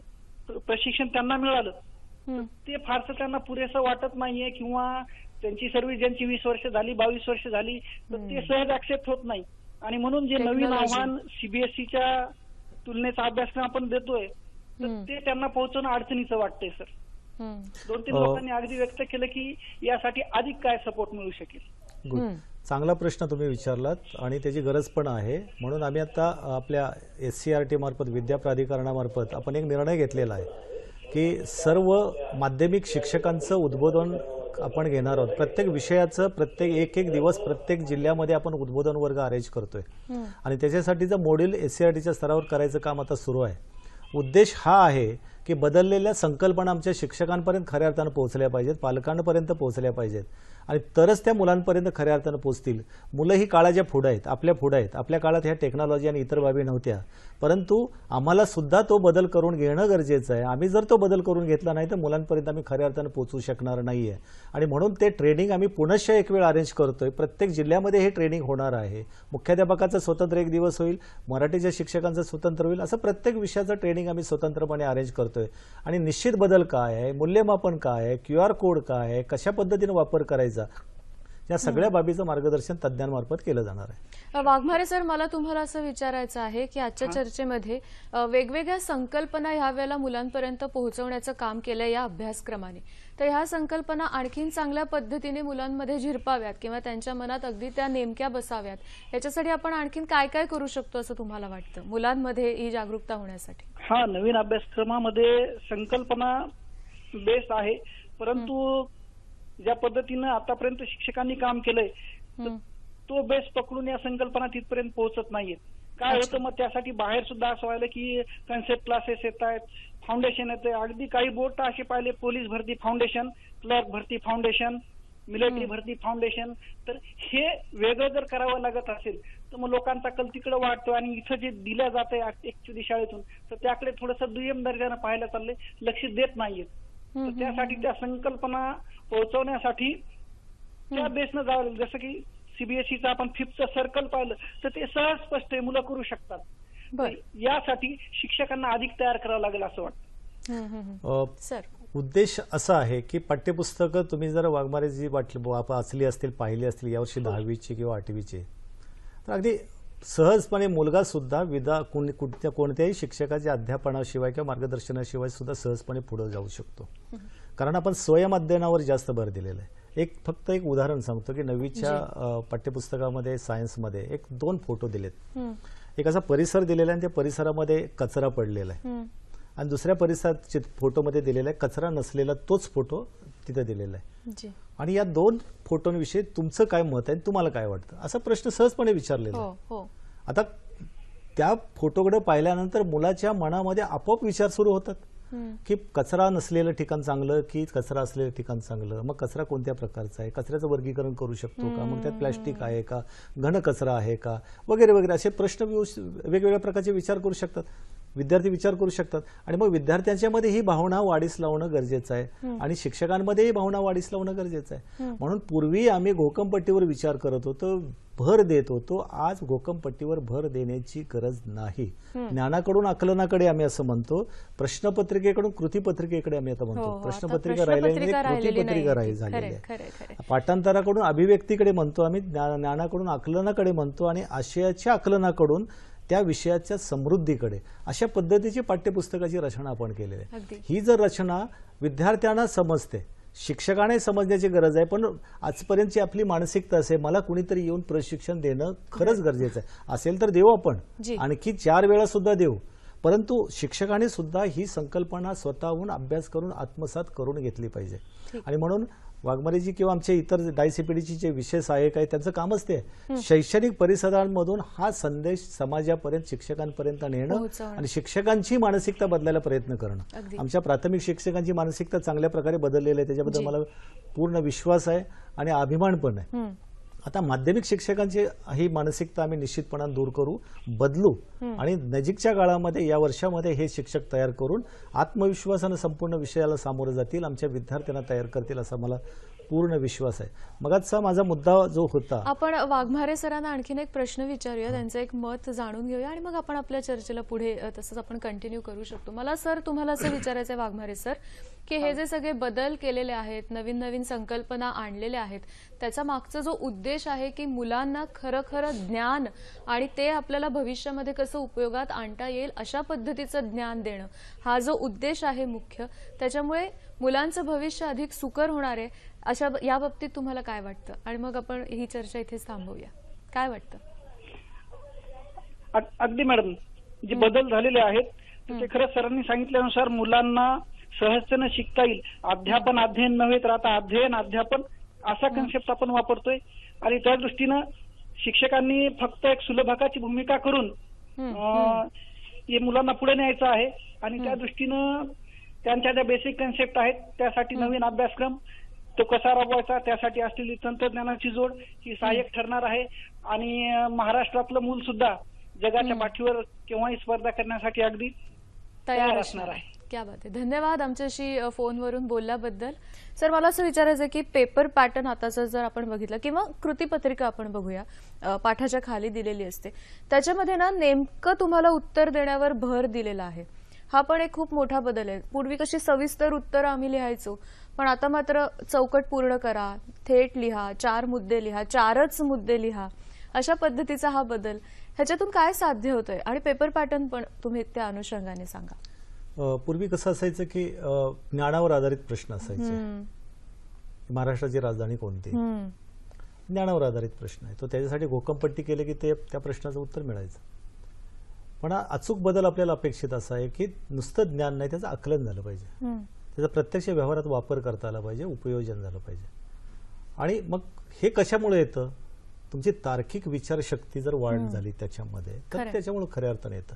प्रशिक्षण त्यांना मिळालं ते फारसं त्यांना पुरेसं वाटत नाहीये, किंवा त्यांची सर्व्हिस ज्यांची 20 वर्ष झाली, 22 वर्ष झाली, तर ते सहज ऍक्सेप्ट होत नाही. आणि म्हणून जे नवीन आव्हान CBSEच्या तुलनेचा अभ्यासक्रम आपण देतोय तर ते त्यांना पोहोचवणं अडचणीचं वाटतंय सर. 2-3 लोकांनी अगदी व्यक्त केलं की यासाठी अधिक काय सपोर्ट मिळू शकेल. गुड. चांगला प्रश्न तुम्ही विचारलात आणि त्याची गरज पण आहे. म्हणून आम्ही आता आपल्या SCRT मार्फत, विद्या प्राधिकरणामार्फत आपण एक निर्णय घेतलेला आहे की सर्व माध्यमिक शिक्षकांचं उद्बोधन आपण घेणार आहोत. प्रत्येक विषयाचं प्रत्येक एक दिवस प्रत्येक जिल्ह्यामध्ये आपण उद्बोधन वर्ग अरेंज करतोय आणि त्याच्यासाठीचं मॉड्यूल SCRTच्या स्तरावर करायचं काम आता सुरू आहे. उद्देश हा आहे की बदललेल्या संकल्पना आमच्या शिक्षकांपर्यंत खऱ्या अर्थानं पोहोचल्या पाहिजेत, पालकांपर्यंत पोहोचल्या पाहिजेत आणि तरच त्या मुलांपर्यंत खऱ्या अर्थानं पोहोचतील. मुलं ही काळाच्या पुढे आहेत, आपल्या पुढे आहेत. आपल्या काळात ह्या टेक्नॉलॉजी आणि इतर बाबी नव्हत्या, परंतु आम्हाला सुद्धा तो बदल करून घेणं गरजेचं आहे. आम्ही जर तो बदल करून घेतला नाही तर मुलांपर्यंत आम्ही खऱ्या अर्थानं पोहोचू शकणार नाहीये. आणि म्हणून ते ट्रेनिंग आम्ही पुनश्च एक वेळ अरेंज करतोय. प्रत्येक जिल्ह्यामध्ये हे ट्रेनिंग होणार आहे. मुख्याध्यापकाचं स्वतंत्र एक दिवस होईल, मराठीच्या शिक्षकांचं स्वतंत्र होईल, असं प्रत्येक विषयाचं ट्रेनिंग आम्ही स्वतंत्रपणे अरेंज करतोय. आणि निश्चित बदल काय आहे, मूल्यमापन काय आहे, QR कोड काय आहे, कशा पद्धतीने वापर करायचा, या सगळ्या बाबीचं मार्गदर्शन तज्ज्ञांमार्फत केलं जाणार आहे. वाघमारे सर, मला तुम्हाला असं विचारायचं आहे की आजच्या चर्चेमध्ये वेगवेगळ्या संकल्पना ह्या वेळेला मुलांपर्यंत पोहोचवण्याचं काम केलं या अभ्यासक्रमाने. तर ह्या संकल्पना आणखीन चांगल्या पद्धतीने मुलांमध्ये झिरपाव्यात किंवा त्यांच्या मनात अगदी त्या नेमक्या बसाव्यात, याच्यासाठी आपण आणखीन काय काय करू शकतो असं तुम्हाला वाटतं मुलांमध्ये ही जागरूकता होण्यासाठी? हा, नवीन अभ्यासक्रमामध्ये संकल्पना बेस आहे, परंतु ज्या पद्धतीनं आतापर्यंत शिक्षकांनी काम केलंय तो बेस पकडून या संकल्पना तिथपर्यंत पोहोचत नाहीयेत. काय होतं मग त्यासाठी बाहेर सुद्धा असं व्हायला की कन्सेप्ट क्लासेस येत आहेत, फाउंडेशन येते. अगदी काही बोर्ड असे पाहिले, पोलीस भरती फाउंडेशन, क्लर्क भरती फाउंडेशन, मिलिटरी भरती फाउंडेशन. तर हे वेगळं जर करावं लागत असेल तर मग लोकांचा कल तिकडे वाढतो आणि इथं जे दिलं जात आहे ऍक्च्युअली शाळेतून तर त्याकडे थोडंसं दुय्यम दर्जानं पाहायला चाललंय, लक्ष देत नाहीयेत. तर त्यासाठी त्या संकल्पना पोहोचवण्यासाठी त्या बेसनं जावं लागेल. जसं की CBSEचं आपण 5th सर्कल पाहिलं तर ते सहज स्पष्ट आहे, मुलं करू शकतात. यासाठी शिक्षकांना अधिक तयार करावं लागेल असं वाटतं. सर, उद्देश असा आहे की पाठ्यपुस्तकं तुम्ही जर वाघमारेजी वाचली असतील, पाहिली असतील यावर्षी 10वीची किंवा 8वीची, तर अगदी सहजपणे मुलगा सुद्धा कोणत्याही शिक्षकाच्या अध्यापनाशिवाय किंवा मार्गदर्शनाशिवाय सुद्धा सहजपणे पुढे जाऊ शकतो. कारण आपण स्वयं अध्ययनावर जास्त भर दिलेला आहे. फक्त एक उदाहरण सांगतो की 9वीच्या पाठ्यपुस्तकामध्ये सायन्समध्ये 2 फोटो दिलेत. एक असा परिसर दिलेला आहे आणि त्या परिसरामध्ये कचरा पडलेला आहे आणि दुसऱ्या परिसरात फोटोमध्ये दिलेला आहे कचरा नसलेला तोच फोटो तिथे दिलेला आहे. आणि या 2 फोटोंविषयी तुमचं काय मत आहे, तुम्हाला काय वाटतं, असा प्रश्न सहजपणे विचारलेला आहे. आता त्या फोटोकडे पाहिल्यानंतर मुलाच्या मनामध्ये आपोआप विचार सुरू होतात की कचरा नसलेलं ठिकाण चांगलं की कचरा असलेलं ठिकाण चांगलं, मग कचरा कोणत्या प्रकारचा आहे, कचऱ्याचं वर्गीकरण करू शकतो का, मग त्यात प्लॅस्टिक आहे का, घन कचरा आहे का, वगैरे वगैरे असे प्रश्न वेगवेगळ्या प्रकारचे विचार करू शकतात. विद्यार्थी विचार करू शकतात आणि मग विद्यार्थ्यांच्या मध्ये ही भावना वाढीस लावणं गरजेचं आहे आणि शिक्षकांमध्ये ही भावना वाढीस लावणं गरजेचं आहे. म्हणून पूर्वी आम्ही घोकंपट्टीवर विचार करत होतो, भर देत होतो. आज घोकंपट्टीवर भर देण्याची गरज नाही. ज्ञानाकडून आकलनाकडे आम्ही असं म्हणतो, प्रश्नपत्रिकेकडून कृतीपत्रिकेकडे आम्ही आता म्हणतो. प्रश्नपत्रिका राहिलेली नाही, कृतीपत्रिका झालेली आहे. पाठांतराकडून अभिव्यक्तीकडे म्हणतो आम्ही, ज्ञानाकडून आकलनाकडे म्हणतो आणि आशयाच्या आकलनाकडून त्या विषयाच्या समृद्धीकडे, अशा पद्धतीची पाठ्यपुस्तकाची रचना आपण केलेली आहे. ही जर रचना विद्यार्थ्यांना समजते, शिक्षकाने समजण्याची गरज आहे, पण आजपर्यंतची आपली मानसिकता असे मला कुणीतरी येऊन प्रशिक्षण देणं खरंच गरजेचं आहे. असेल तर देऊ आपण, आणखी 4 वेळा सुद्धा देऊ, परंतु शिक्षकाने सुद्धा ही संकल्पना स्वतःहून अभ्यास करून आत्मसात करून घेतली पाहिजे. आणि म्हणून वाघमारेजी किंवा आमचे इतर डायसीपीडीचे जे विषय सहाय्यक आहेत त्यांचं कामच ते आहे, शैक्षणिक परिसरांमधून हा संदेश समाजापर्यंत, शिक्षकांपर्यंत नेणं आणि शिक्षकांची मानसिकता बदलायला प्रयत्न करणं. आमच्या प्राथमिक शिक्षकांची मानसिकता चांगल्या प्रकारे बदललेली आहे, त्याच्याबद्दल मला पूर्ण विश्वास आहे आणि अभिमान पण आहे. आता माध्यमिक शिक्षकांची ही मानसिकता आम्ही निश्चितपणाने दूर करू, बदलू आणि नजीकच्या काळामध्ये या वर्षामध्ये हे शिक्षक तयार करून आत्मविश्वासानं संपूर्ण विषयाला सामोरं जातील, आमच्या विद्यार्थ्यांना तयार करतील असा मला पूर्ण विश्वास आहे. मगाचा माझा मुद्दा जो होता, आपण वाघमारे सरांना आणखीन एक प्रश्न विचारूया, त्यांचं एक मत जाणून घेऊया आणि मग आपण आपल्या चर्चेला पुढे तसंच आपण कंटिन्यू करू शकतो. मला सर तुम्हाला असं विचारायचं आहे वाघमारे सर, की हे जे सगळे बदल केलेले आहेत, नवीन नवीन संकल्पना आणलेल्या आहेत, त्याचा मागचा जो उद्देश आहे की मुलांना खरं खरं ज्ञान आणि ते आपल्याला भविष्यामध्ये कसं उपयोगात आणता येईल अशा पद्धतीचं ज्ञान देणं, हा जो उद्देश आहे मुख्य, त्याच्यामुळे मुलांचं भविष्य अधिक सुकर होणार आहे, अशा या बाबतीत तुम्हाला काय वाटतं? आणि मग आपण ही चर्चा इथेच थांबवूया. काय वाटतं? अगदी मॅडम, जे बदल झालेले आहेत ते खरंच सरांनी सांगितल्यानुसार मुलांना सहजतेनं शिकता येईल. अध्यापन अध्ययन नव्हे तर आता अध्ययन अध्यापन असा कन्सेप्ट आपण वापरतोय आणि त्या दृष्टीनं शिक्षकांनी फक्त एक सुलभकाची भूमिका करून हे मुलांना पुढे न्यायचं आहे आणि त्या दृष्टीनं त्यांच्या ज्या बेसिक कन्सेप्ट आहेत त्यासाठी नवीन अभ्यासक्रम तो कसा राबवायचा, त्यासाठी असलेली तंत्रज्ञानाची जोड ही सहाय्यक ठरणार आहे आणि महाराष्ट्रातलं मूल सुद्धा जगाच्या पाठीवर केव्हाही स्पर्धा करण्यासाठी अगदी तयार असणार आहे. क्या बात आहे. धन्यवाद आमच्याशी फोनवरून बोलल्याबद्दल. सर मला असं विचारायचं आहे की पेपर पॅटर्न आताचं जर आपण बघितलं किंवा कृतीपत्रिका आपण बघूया, पाठाच्या खाली दिलेली असते, त्याच्यामध्ये ना नेमकं तुम्हाला उत्तर देण्यावर भर दिलेला आहे. हा पण एक खूप मोठा बदल आहे. पूर्वी कशी सविस्तर उत्तरं आम्ही लिहायचो, पण आता मात्र चौकट पूर्ण करा, थेट लिहा, 4 मुद्दे लिहा, 4च मुद्दे लिहा, अशा पद्धतीचा हा बदल. ह्याच्यातून काय साध्य होतंय आणि पेपर पॅटर्न पण तुम्ही त्या अनुषंगाने सांगा. पूर्वी कसं असायचं की ज्ञानावर आधारित प्रश्न असायचे. महाराष्ट्राची राजधानी कोणती, ज्ञानावर आधारित प्रश्न आहे, तो त्याच्यासाठी घोकंपट्टी केले की ते त्या प्रश्नाचं उत्तर मिळायचं. पण अचूक बदल आपल्याला अपेक्षित असा आहे की नुसतं ज्ञान नाही, त्याचं आकलन झालं पाहिजे, त्याचा प्रत्यक्ष व्यवहारात वापर करता आला पाहिजे, उपयोजन झालं पाहिजे. आणि मग हे कशामुळे येतं, तुमची तार्किक विचारशक्ती जर वाढ झाली त्याच्यामध्ये तर त्याच्यामुळे खऱ्या अर्थाने येतं.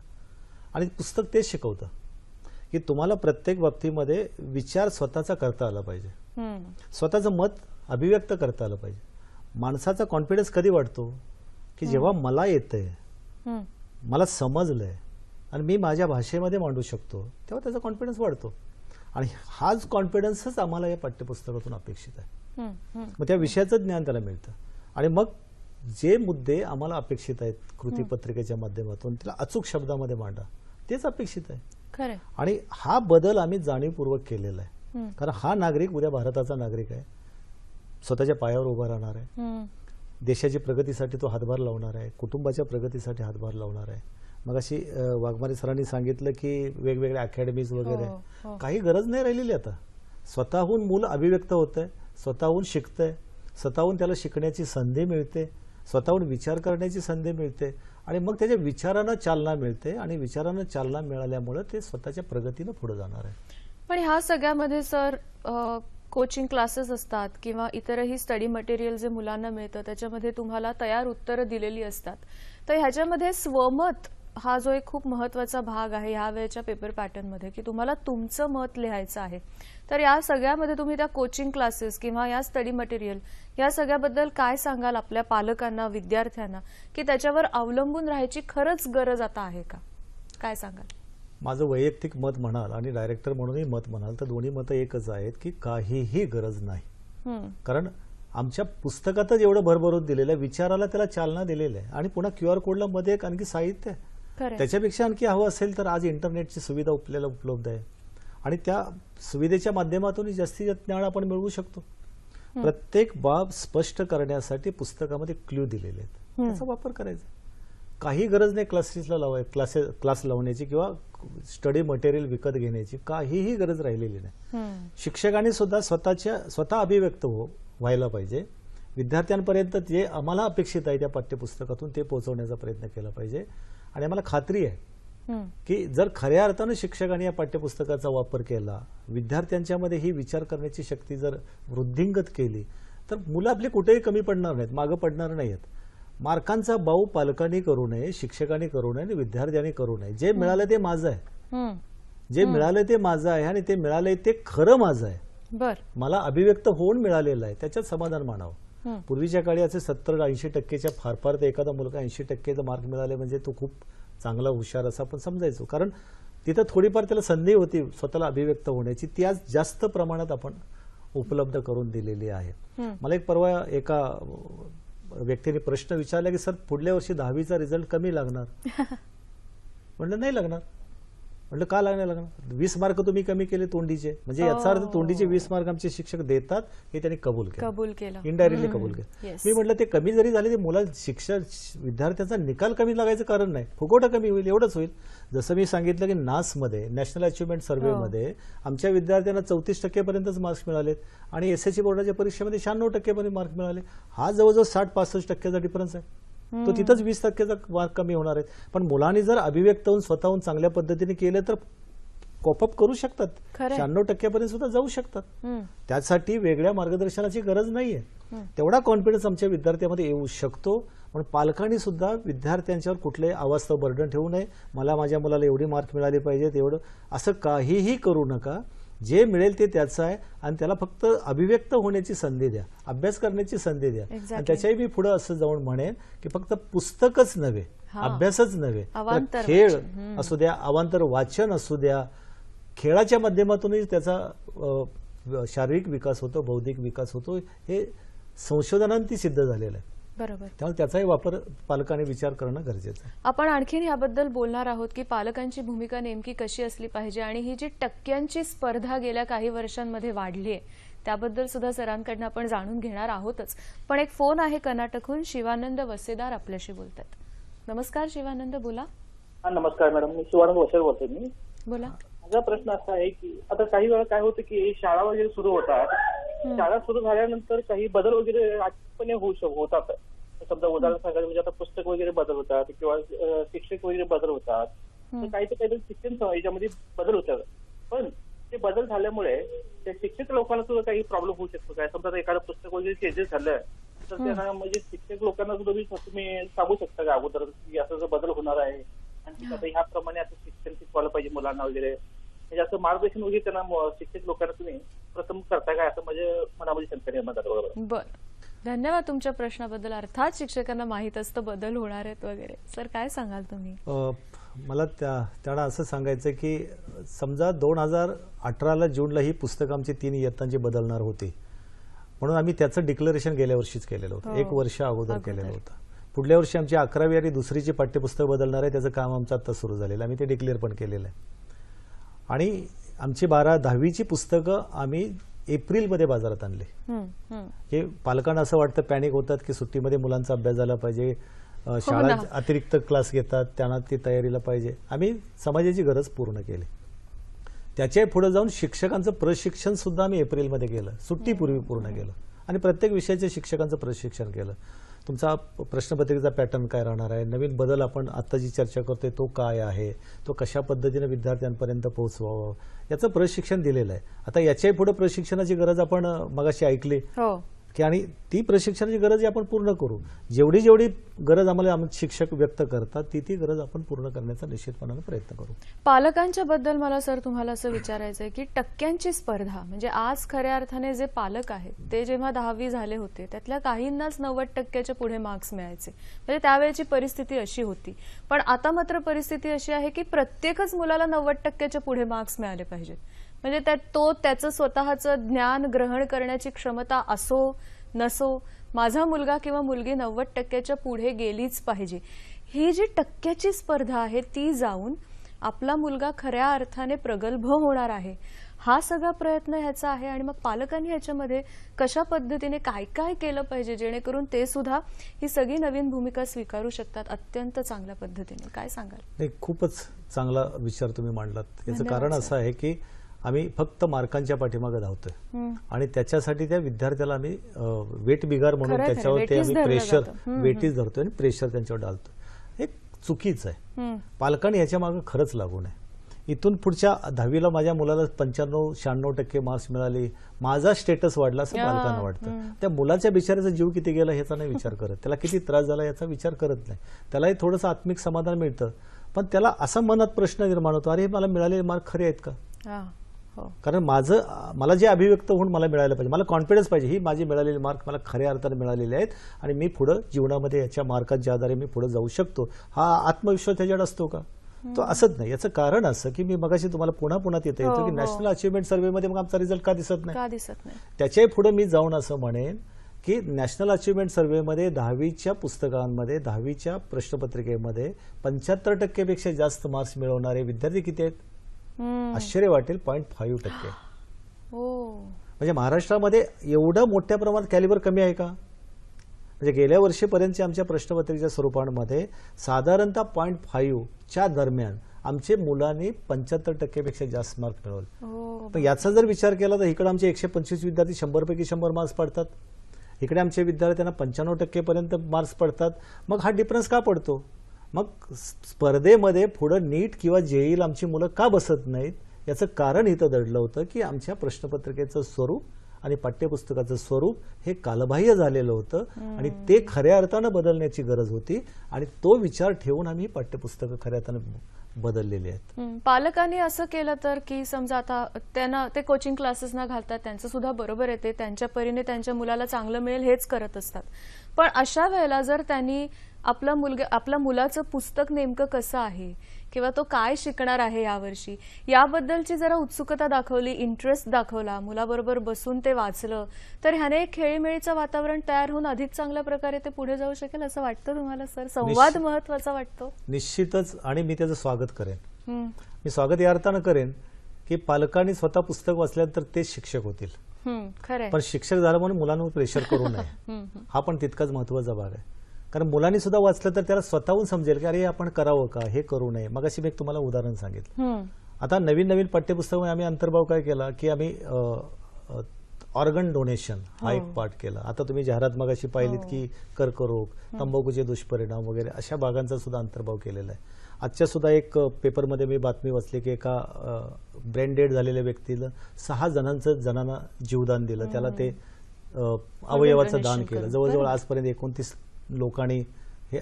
आणि पुस्तक तेच शिकवतं की तुम्हाला प्रत्येक बाबतीमध्ये विचार स्वतःचा करता आला पाहिजे, स्वतःचं मत अभिव्यक्त करता आलं पाहिजे. माणसाचा कॉन्फिडन्स कधी वाढतो की जेव्हा मला येतंय, मला समजलंय आणि मी माझ्या भाषेमध्ये मांडू शकतो, तेव्हा त्याचा कॉन्फिडन्स वाढतो. आणि हाच कॉन्फिडन्सच आम्हाला या पाठ्यपुस्तकातून अपेक्षित आहे. मग त्या विषयाचं ज्ञान त्याला मिळतं आणि मग जे मुद्दे आम्हाला अपेक्षित आहेत कृतीपत्रिकेच्या माध्यमातून त्याला अचूक शब्दामध्ये मांडा, तेच अपेक्षित आहे. आणि हा बदल आम्ही जाणीवपूर्वक केलेला आहे, कारण हा नागरिक उद्या भारताचा नागरिक आहे, स्वतःच्या पायावर उभा राहणार आहे, देशाच्या प्रगतीसाठी तो हातभार लावणार आहे, कुटुंबाच्या प्रगतीसाठी हातभार लावणार आहे. मग अशी वाघमारे सरांनी सांगितलं की वेगवेगळ्या अकॅडमीज वगैरे, काही गरज नाही राहिलेली. आता स्वतःहून मूल अभिव्यक्त होतंय, स्वतःहून शिकतंय, स्वतःहून त्याला शिकण्याची संधी मिळते, स्वतःहून विचार करण्याची संधी मिळते आणि मग त्याच्या विचारांना चालना मिळते आणि विचारांना चालना मिळाल्यामुळे ते स्वतःच्या प्रगतीनं पुढे जाणार आहे. पण ह्या सगळ्यामध्ये सर कोचिंग क्लासेस असतात किंवा इतरही स्टडी मटेरियल जे मुलांना मिळतं त्याच्यामध्ये तुम्हाला तयार उत्तरं दिलेली असतात. तर ह्याच्यामध्ये स्वमत हा जो एक खूप महत्वाचा भाग आहे ह्या वेळेच्या पेपर पॅटर्नमध्ये, की तुम्हाला तुमचं मत लिहायचं आहे. तर या सगळ्यामध्ये तुम्ही त्या कोचिंग क्लासेस किंवा या स्टडी मटेरियल या सगळ्याबद्दल काय सांगाल आपल्या पालकांना, विद्यार्थ्यांना, की त्याच्यावर अवलंबून राहायची खरंच गरज आता आहे का? काय सांगाल? माझं वैयक्तिक मत म्हणाल आणि डायरेक्टर म्हणूनही मत म्हणाल तर दोन्ही मतं एकच आहेत की काहीही गरज नाही. कारण आमच्या पुस्तकातच एवढं भरभरून दिलेलं आहे, विचाराला त्याला चालना दिलेली आहे आणि पुन्हा QR कोडला मध्ये एक आणखी साहित्य आहे. खरंय. त्याच्यापेक्षा आणखी हवं असेल तर आज इंटरनेटची सुविधा आपल्याला उपलब्ध आहे आणि त्या सुविधेच्या माध्यमातून जास्तीत जास्त ज्ञान आपण मिळवू शकतो. प्रत्येक बाब स्पष्ट करण्यासाठी पुस्तकामध्ये क्ल्यू दिलेले आहेत, त्याचा वापर करायचा. काही गरज नाही क्लास लावण्याची किंवा स्टडी मटेरियल विकत घेण्याची, काहीही गरज राहिलेली नाही. शिक्षकांनी सुद्धा स्वतः अभिव्यक्त व्हायला पाहिजे. विद्यार्थ्यांपर्यंत जे आम्हाला अपेक्षित आहे त्या पाठ्यपुस्तकातून ते पोहोचवण्याचा प्रयत्न केला पाहिजे. आणि आम्हाला खात्री आहे की जर खऱ्या अर्थानं शिक्षकांनी या पाठ्यपुस्तकाचा वापर केला, विद्यार्थ्यांच्यामध्ये ही विचार करण्याची शक्ती जर वृद्धिंगत केली तर मुलं आपली कुठेही कमी पडणार नाहीत, मागं पडणार नाहीत. मार्कांचा बाऊ पालकांनी करू नये, शिक्षकांनी करू नये आणि विद्यार्थ्यांनी करू नये. जे मिळालं ते माझं आहे, जे मिळालं ते माझं आहे आणि ते मिळालंय ते खरं माझं आहे. मला अभिव्यक्त होऊन मिळालेलं आहे, त्याच्यात समाधान मानावं. पूर्वीच्या काळी असे 70-80% फार फार तर एखादा मुलगा 80% मार्क मिळाले म्हणजे तो खूप चांगला हुशार असं आपण समजायचो. कारण तिथं थोडीफार त्याला संधी होती स्वतःला अभिव्यक्त होण्याची, ती आज जास्त प्रमाणात आपण उपलब्ध करून दिलेली आहे. मला एक परवा एका व्यक्तीने प्रश्न विचारला की सर पुढल्या वर्षी 10वीचा रिझल्ट कमी लागणार. म्हणलं नाही लागणार. म्हणलं का लागणार? 20 मार्क तुम्ही कमी केले तोंडीचे, म्हणजे याचा अर्थ तोंडीचे 20 मार्क आमचे शिक्षक देतात हे त्यांनी कबूल केलं, इनडायरेक्टली कबूल केलं. मी म्हटलं ते कमी जरी झाले ते विद्यार्थ्यांचा निकाल कमी लागायचं कारण नाही, फुकोटा कमी होईल एवढंच होईल. जसं मी सांगितलं की नासमध्ये नॅशनल अचिव्हमेंट सर्व्हेमध्ये आमच्या विद्यार्थ्यांना 34% पर्यंतच मार्क्स मिळालेत आणि SSC बोर्डाच्या परीक्षेमध्ये 96% पर्यंत मार्क मिळाले. हा जवळजवळ 60-65% डिफरन्स आहे. तो तिथंच 20% मार्क कमी होणार आहेत. पण मुलांनी जर अभिव्यक्त होऊन स्वतःहून चांगल्या पद्धतीने केलं तर कॉपअप करू शकतात, 96% पर्यंत सुद्धा जाऊ शकतात. त्यासाठी वेगळ्या मार्गदर्शनाची गरज नाहीये. तेवढा कॉन्फिडन्स आमच्या विद्यार्थ्यांमध्ये येऊ शकतो. पण पालकांनी सुद्धा विद्यार्थ्यांच्यावर कुठलेही अवास्तव बर्डन ठेवू नये. मला माझ्या मुलाला एवढी मार्क मिळाली पाहिजेत एवढं असं काहीही करू नका. जे मिळेल ते त्याचं आहे आणि त्याला फक्त अभिव्यक्त होण्याची संधी द्या, अभ्यास करण्याची संधी द्या. आणि त्याच्याही मी पुढे असं जाऊन म्हणेन की फक्त पुस्तकच नव्हे, अभ्यासच नव्हे, खेळ असू द्या, अवांतर वाचन असू द्या, खेळाच्या माध्यमातूनही त्याचा शारीरिक विकास होतो, बौद्धिक विकास होतो. हे संशोधनांनी सिद्ध झालेलं आहे. बरोबर. त्यामुळे त्याचाही वापर पालकांनी विचार करणं गरजेचं आहे. आपण आणखीन याबद्दल बोलणार आहोत की पालकांची भूमिका नेमकी कशी असली पाहिजे आणि ही जी टक्क्यांची स्पर्धा गेल्या काही वर्षांमध्ये वाढली आहे त्याबद्दल सुद्धा सरांकडून आपण जाणून घेणार आहोतच. पण एक फोन आहे कर्नाटकहून. शिवानंद वसेदार आपल्याशी बोलतात. नमस्कार शिवानंद, बोला. नमस्कार मॅडम, मी शिवानंद वसेदार बोलतोय. मी बोला. माझा प्रश्न असा आहे की आता काही वेळा काय होतं की शाळा वगैरे सुरू होतात, शाळा सुरू झाल्यानंतर काही बदल वगैरे आजपणे होतात. समजा उदाहरण सांगायचं म्हणजे आता पुस्तक वगैरे बदल होतात किंवा शिक्षक वगैरे बदल होतात, तर काही शिक्षण याच्यामध्ये बदल होतात. पण ते बदल झाल्यामुळे त्या शिक्षक लोकांना सुद्धा काही प्रॉब्लेम होऊ शकतो काय? समजा एखादं पुस्तक वगैरे चेंजेस झालं तर त्यांना म्हणजे शिक्षक लोकांना सुद्धा तुम्ही सांगू शकता का अगोदर की असं जर बदल होणार आहे आणि आता ह्याप्रमाणे असं शिक्षण शिकवायला पाहिजे मुलांना वगैरे, म्हणजे असं मार्गदर्शन वगैरे त्यांना शिक्षक लोकांना तुम्ही प्रथम करता काय, असं म्हणजे मनामध्ये शंका निर्माण झाली. बरोबर. बरं, धन्यवाद तुमच्या प्रश्नाबद्दल. अर्थात शिक्षकांना माहित असतं बदल होणार आहेत वगैरे. सर काय सांगाल तुम्ही? मला त्यांना असं सांगायचं की समजा 2018 जूनला ही पुस्तकं आमची 3 इयत्तांची बदलणार होती म्हणून आम्ही त्याचं डिक्लेरेशन गेल्या वर्षीच केलेलं होतं, 1 वर्ष अगोदर केलेलं होतं. पुढल्या वर्षी आमची 11वी आणि 2रीची पाठ्यपुस्तक बदलणार आहे, त्याचं काम आमचं आता सुरू झालेलं, आम्ही ते डिक्लेअर पण केलेलं आहे. आणि आमची 10वीची पुस्तकं आम्ही एप्रिलमध्ये बाजारात आणले. हे पालकांना असं वाटतं, पॅनिक होतात की सुट्टीमध्ये मुलांचा अभ्यास झाला पाहिजे, शाळा अतिरिक्त क्लास घेतात त्यांना ती तयारीला पाहिजे. आम्ही समाजाची गरज पूर्ण केली. त्याच्या पुढे जाऊन शिक्षकांचं प्रशिक्षण सुद्धा आम्ही एप्रिलमध्ये केलं, सुट्टीपूर्वी पूर्ण केलं आणि प्रत्येक विषयाच्या शिक्षकांचं प्रशिक्षण केलं. तुमचा प्रश्नपत्रिकेचा पॅटर्न काय राहणार आहे, नवीन बदल आपण आता जी चर्चा करतोय तो काय आहे, तो कशा पद्धतीने विद्यार्थ्यांपर्यंत पोहोचवावं याचं प्रशिक्षण दिलेलं आहे. आता याच्याही पुढे प्रशिक्षणाची गरज आपण मगाशी ऐकली की आणि ती प्रशिक्षणाची गरज आहे आपण पूर्ण करू. जेवढी जेवढी गरज आम्हाला शिक्षक व्यक्त करतात ती गरज आपण पूर्ण करण्याचा निश्चितपणाने प्रयत्न करू. पालकांच्या बद्दल मला सर तुम्हाला असं विचारायचं आहे की टक्क्यांची स्पर्धा म्हणजे आज खऱ्या अर्थाने जे पालक आहेत ते जेव्हा 10वी झाले होते त्यातल्या काहींनाच 90% पुढे मार्क्स मिळायचे, म्हणजे त्यावेळेची परिस्थिती अशी होती. पण आता मात्र परिस्थिती अशी आहे की प्रत्येकच मुलाला 90% पुढे मार्क्स मिळाले पाहिजेत. म्हणजे त्याचं स्वतःचं ज्ञान ग्रहण करण्याची क्षमता असो नसो, माझा मुलगा किंवा मुलगी 90% पुढे गेलीच पाहिजे. ही जी टक्क्याची स्पर्धा आहे ती जाऊन आपला मुलगा खऱ्या अर्थाने प्रगल्भ होणार आहे, हा सगळा प्रयत्न ह्याचा आहे. आणि मग पालकांनी ह्याच्यामध्ये कशा पद्धतीने काय काय केलं पाहिजे जेणेकरून ते सुद्धा ही सगळी नवीन भूमिका स्वीकारू शकतात अत्यंत चांगल्या पद्धतीने, काय सांगाल? नाही, खूपच चांगला विचार तुम्ही मांडलात. याचं कारण असं आहे की आम्ही फक्त मार्कांच्या पाठीमागे धावतोय आणि त्याच्यासाठी त्या विद्यार्थ्याला आम्ही वेट बिगार म्हणून त्याच्यावर आम्ही प्रेशर वेटीज धरतोय आणि प्रेशर त्यांच्यावर डालतोय. हे चुकीचं आहे. पालकांनी याच्या मागे खरंच लागू नये. इथून पुढच्या 10वीला माझ्या मुलाला 95-96% मार्क्स मिळाले, माझा स्टेटस वाढला असं पालकांना वाटतं. त्या मुलाच्या बिचाराचा जीव किती गेला ह्याचा नाही विचार करत, त्याला किती त्रास झाला याचा विचार करत नाही. त्यालाही थोडंसं आत्मिक समाधान मिळतं, पण त्याला असा मनात प्रश्न निर्माण होतो, अरे मला मिळालेले मार्क खरे आहेत का? कारण मला जे अभिव्यक्त होऊन मला मिळायला पाहिजे, मला कॉन्फिडन्स पाहिजे ही माझी मिळालेली मार्क मला खऱ्या अर्थाने मिळालेले आहेत आणि मी पुढे जीवनामध्ये याच्या मार्काच्या आधारे मी पुढे जाऊ शकतो. हा आत्मविश्वास त्याच्याकडे असतो का? तो असत नाही. याचं कारण असं की मी मगाशी तुम्हाला पुन्हा येता येतो की नॅशनल अचिव्हमेंट सर्व्हेमध्ये मग आमचा रिझल्ट का दिसत नाही? त्याच्याही पुढे मी जाऊन असं म्हणेन की नॅशनल अचिव्हमेंट सर्व्हेमध्ये 10वीच्या पुस्तकांमध्ये 10वीच्या प्रश्नपत्रिकेमध्ये 75% पेक्षा जास्त मार्क्स मिळवणारे विद्यार्थी किती आहेत? आश्चर्य वाटेल, 0.5%. म्हणजे महाराष्ट्रामध्ये एवढं मोठ्या प्रमाणात कॅलिबर कमी आहे का? म्हणजे गेल्या वर्षीपर्यंतच्या आमच्या प्रश्नपत्रिकेच्या स्वरूपांमध्ये साधारणतः 0.5च्या दरम्यान आमचे मुलांनी 75% पेक्षा जास्त मार्क मिळवले. पण याचा जर विचार केला तर इकडे आमचे 125 विद्यार्थी 100पैकी 100 मार्क्स पडतात, इकडे आमच्या विद्यार्थ्यांना 95% पर्यंत मार्क्स पडतात. मग हा डिफरन्स का पडतो? मग स्पर्धेमध्ये पुढे नीट किंवा जेईला आमची मुलं का बसत नाहीत? याचं कारण इथं दडलं होतं की आमच्या प्रश्नपत्रिकेचं स्वरूप आणि पाठ्यपुस्तकाचं स्वरूप हे कालबाह्य झालेलं होतं आणि ते खऱ्या अर्थानं बदलण्याची गरज होती आणि तो विचार ठेवून आम्ही पाठ्यपुस्तकं खऱ्या अर्थानं बदललेली आहेत. पालकांनी असं केलं तर की समजा आता त्यांना ते कोचिंग क्लासेसना घालतात, त्यांचं सुद्धा बरोबर येते, त्यांच्या परीने त्यांच्या मुलाला चांगलं मिळेल हेच करत असतात. पण अशा वेळेला जर त्यांनी आपल्या मुलाचं पुस्तक नेमकं कसं आहे किंवा तो काय शिकणार आहे यावर्षी याबद्दलची जरा उत्सुकता दाखवली, इंटरेस्ट दाखवला, मुलाबरोबर बसून ते वाचलं, तर ह्याने एक खेळीमेळीचं वातावरण तयार होऊन अधिक चांगल्या प्रकारे ते पुढे जाऊ शकेल असं वाटतं तुम्हाला सर? संवाद महत्वाचा वाटतो. निश्चितच, आणि मी त्याचं स्वागत करेन. मी स्वागत या अर्थानं करेन की पालकांनी स्वतः पुस्तक वाचल्यानंतर तेच शिक्षक होतील. पण शिक्षक झालं म्हणून मुलांवर प्रेशर करू नये, हा पण तितकाच महत्वाचा भाग आहे. कारण मुलांनी सुद्धा वाचलं तर त्याला स्वतःहून समजेल की अरे आपण करावं का, हे करू नये. मग अशी मी एक तुम्हाला उदाहरण सांगितलं. आता नवीन पाठ्यपुस्तकामध्ये आम्ही अंतर्भाव काय केला की आम्ही ऑर्गन डोनेशन हा एक पाठ केला. आता तुम्ही जाहिरात मगाशी पाहिलीत की कर्करोग, तंबाखूचे दुष्परिणाम वगैरे अशा भागांचा सुद्धा अंतर्भाव केलेला आहे. आजच्या सुद्धा एक पेपरमध्ये मी बातमी वाचली की एका ब्रेन डेड झालेल्या व्यक्तीला 6 जणांना जीवदान दिलं, त्याला ते अवयवाचं दान केलं. जवळजवळ आजपर्यंत 29 लोकांनी हे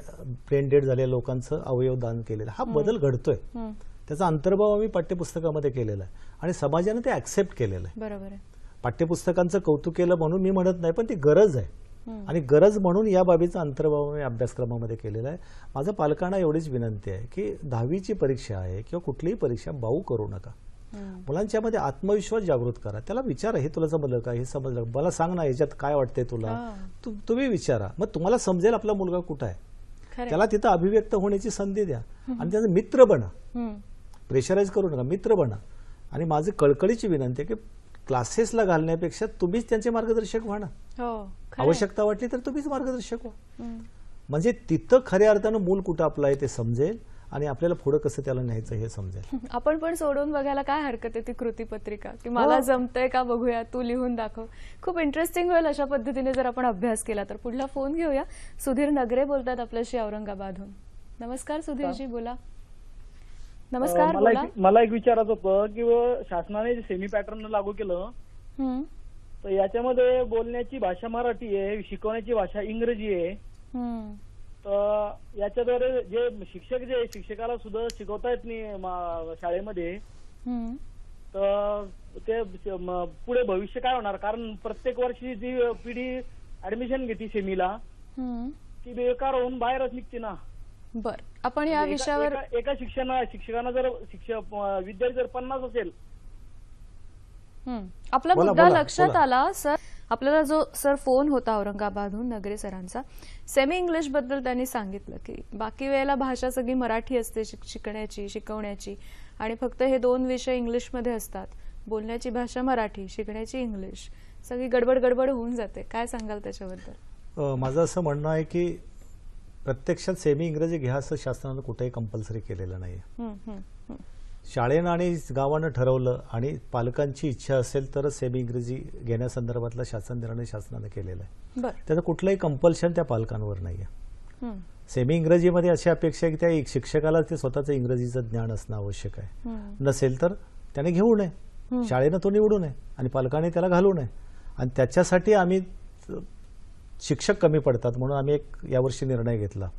ब्रेन डेड झालेल्या लोकांचं अवयव दान केलेलं. हा बदल घडतोय, त्याचा अंतर्भाव आम्ही पाठ्यपुस्तकामध्ये केलेला आहे आणि समाजाने ते ऍक्सेप्ट केलेलं आहे. बरोबर आहे. पाठ्यपुस्तकांचं कौतुक केलं म्हणून मी म्हणत नाही, पण ती गरज आहे आणि गरज म्हणून या बाबीचा अंतर्भाव मी अभ्यासक्रमामध्ये केलेला आहे. माझं पालकांना एवढीच विनंती आहे की 10वीची परीक्षा आहे किंवा कुठलीही परीक्षा बाऊ करू नका. मुलांच्या आत्मविश्वास जागृत करा. त्याला विचारा, हे तुला जमलं का, हे समजलं, मला सांग ना याच्यात काय वाटतंय तुला, तुम्ही विचारा. मग तुम्हाला समजेल आपला मुलगा कुठं आहे. त्याला तिथं अभिव्यक्त होण्याची संधी द्या आणि त्याचा मित्र बना. प्रेशराईज करू नका, मित्र बना. आणि माझी कळकळीची विनंती आहे की क्लासेसला घालण्यापेक्षा तुम्हीच त्यांचे मार्गदर्शक व्हा ना. आवश्यकता वाटली तर तुम्हीच मार्गदर्शक व्हा. म्हणजे तिथं खऱ्या अर्थानं मूल कुठं आपलं आहे ते समजेल आणि आपल्याला पुढे कसं त्याला न्यायचं हे समजेल. आपण पण सोडून बघायला काय हरकत आहे ती कृतीपत्रिका, की मला जमतंय का बघूया, तू लिहून दाखव. खूप इंटरेस्टिंग होईल अशा पद्धतीने जर आपण अभ्यास केला तर. पुढला फोन घेऊया. सुधीर नगरे बोलतात आपल्याशी औरंगाबादहून. नमस्कार सुधीरजी, बोला. नमस्कार, बोला. मला एक विचारायचं होतं की शासनाने जे सेमी पॅटर्न लागू केलं तर याच्यामध्ये बोलण्याची भाषा मराठी आहे, शिकवण्याची भाषा इंग्रजी आहे. हम्म. तर याच्याद्वारे जे शिक्षकाला सुद्धा शिकवता येत नाही शाळेमध्ये, हम्म. तर ते पुढे भविष्य काय होणार? कारण प्रत्येक वर्षी जी पिढी ऍडमिशन घेते सेमीला हम्म. ती बेकार होऊन बाहेरच निघते ना. बर, आपण या विषयावर एका शिक्षकांना जर विद्यार्थी जर 50 असेल. आपला बोला, मुद्दा बोला, लक्षात बोला. आला सर. आपल्याला जो सर फोन होता औरंगाबादहून नगरे सरांचा, सेमी इंग्लिश बद्दल त्यांनी सांगितलं की बाकी वेळेला भाषा सगळी मराठी असते शिकण्याची शिकवण्याची, आणि फक्त हे 2 विषय इंग्लिशमध्ये असतात. बोलण्याची भाषा मराठी, शिकण्याची इंग्लिश, सगळी गडबड होऊन जाते. काय सांगाल त्याच्याबद्दल? माझं असं म्हणणं आहे की प्रत्यक्षात सेमी इंग्रजी घ्या असं शासनानं कुठेही कंपल्सरी केलेलं नाही. शाळेनं आणि गावानं ठरवलं आणि पालकांची इच्छा असेल तर सेमी इंग्रजी घेण्यासंदर्भातला शासन निर्णय शासनानं केलेला आहे. त्याचं कुठलंही कंपल्शन त्या पालकांवर नाहीये. सेमी इंग्रजीमध्ये अशी अपेक्षा आहे की त्या शिक्षकाला ते स्वतःचं इंग्रजीचं ज्ञान असणं आवश्यक आहे. नसेल तर त्याने घेऊ नये, शाळेनं तो निवडू नये आणि पालकांनी त्याला घालू नये. आणि त्याच्यासाठी आम्ही शिक्षक कमी पडतात म्हणून आम्ही एक यावर्षी निर्णय घेतला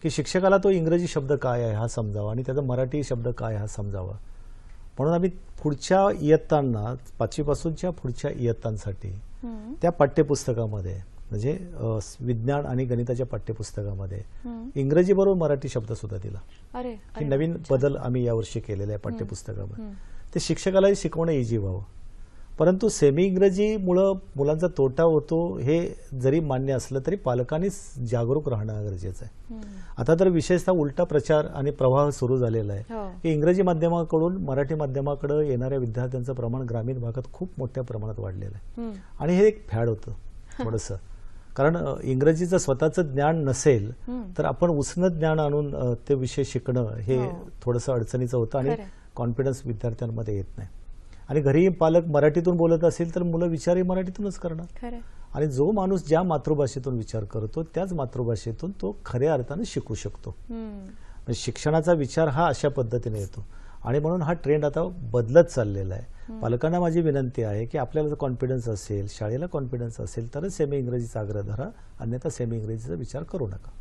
की शिक्षकाला तो इंग्रजी शब्द काय आहे हा समजावा आणि त्याचा मराठी शब्द काय हा समजावा. म्हणून आम्ही पुढच्या इयत्तांना 5वी पासूनच्या पुढच्या इयत्तांसाठी त्या पाठ्यपुस्तकामध्ये म्हणजे विज्ञान आणि गणिताच्या पाठ्यपुस्तकामध्ये इंग्रजी बरोबर मराठी शब्द सुद्धा दिला. ही नवीन बदल आम्ही यावर्षी केलेला आहे पाठ्यपुस्तकामध्ये. ते शिक्षकालाही शिकवणं इझी व्हावं. परंतु सेमी इंग्रजीमुळं मुलांचा तोटा होतो हे जरी मान्य असलं तरी पालकांनी जागरूक राहणं गरजेचं आहे. आता तर विशेषतः उलटा प्रचार आणि प्रवाह सुरू झालेला आहे की इंग्रजी माध्यमाकडून मराठी माध्यमाकडे येणाऱ्या विद्यार्थ्यांचं प्रमाण ग्रामीण भागात खूप मोठ्या प्रमाणात वाढलेलं आहे. आणि हे एक फॅड होतं थोडंसं. कारण इंग्रजीचं स्वतःचं ज्ञान नसेल तर आपण उसनं ज्ञान आणून ते विषय शिकणं हे थोडंसं अडचणीचं होतं आणि कॉन्फिडन्स विद्यार्थ्यांमध्ये येत नाही. आणि घरी पालक मराठीतून बोलत असेल तर मुलं विचारही मराठीतूनच करणार. आणि जो माणूस ज्या मातृभाषेतून विचार करतो त्याच मातृभाषेतून तो खऱ्या अर्थाने शिकू शकतो. शिक्षणाचा विचार हा अशा पद्धतीने येतो आणि म्हणून हा ट्रेंड आता बदलत चाललेला आहे. पालकांना माझी विनंती आहे की आपल्याला जर कॉन्फिडन्स असेल, शाळेला कॉन्फिडन्स असेल तरच सेमी इंग्रजीचा आग्रह धरा, अन्यथा सेमी इंग्रजीचा विचार करू नका.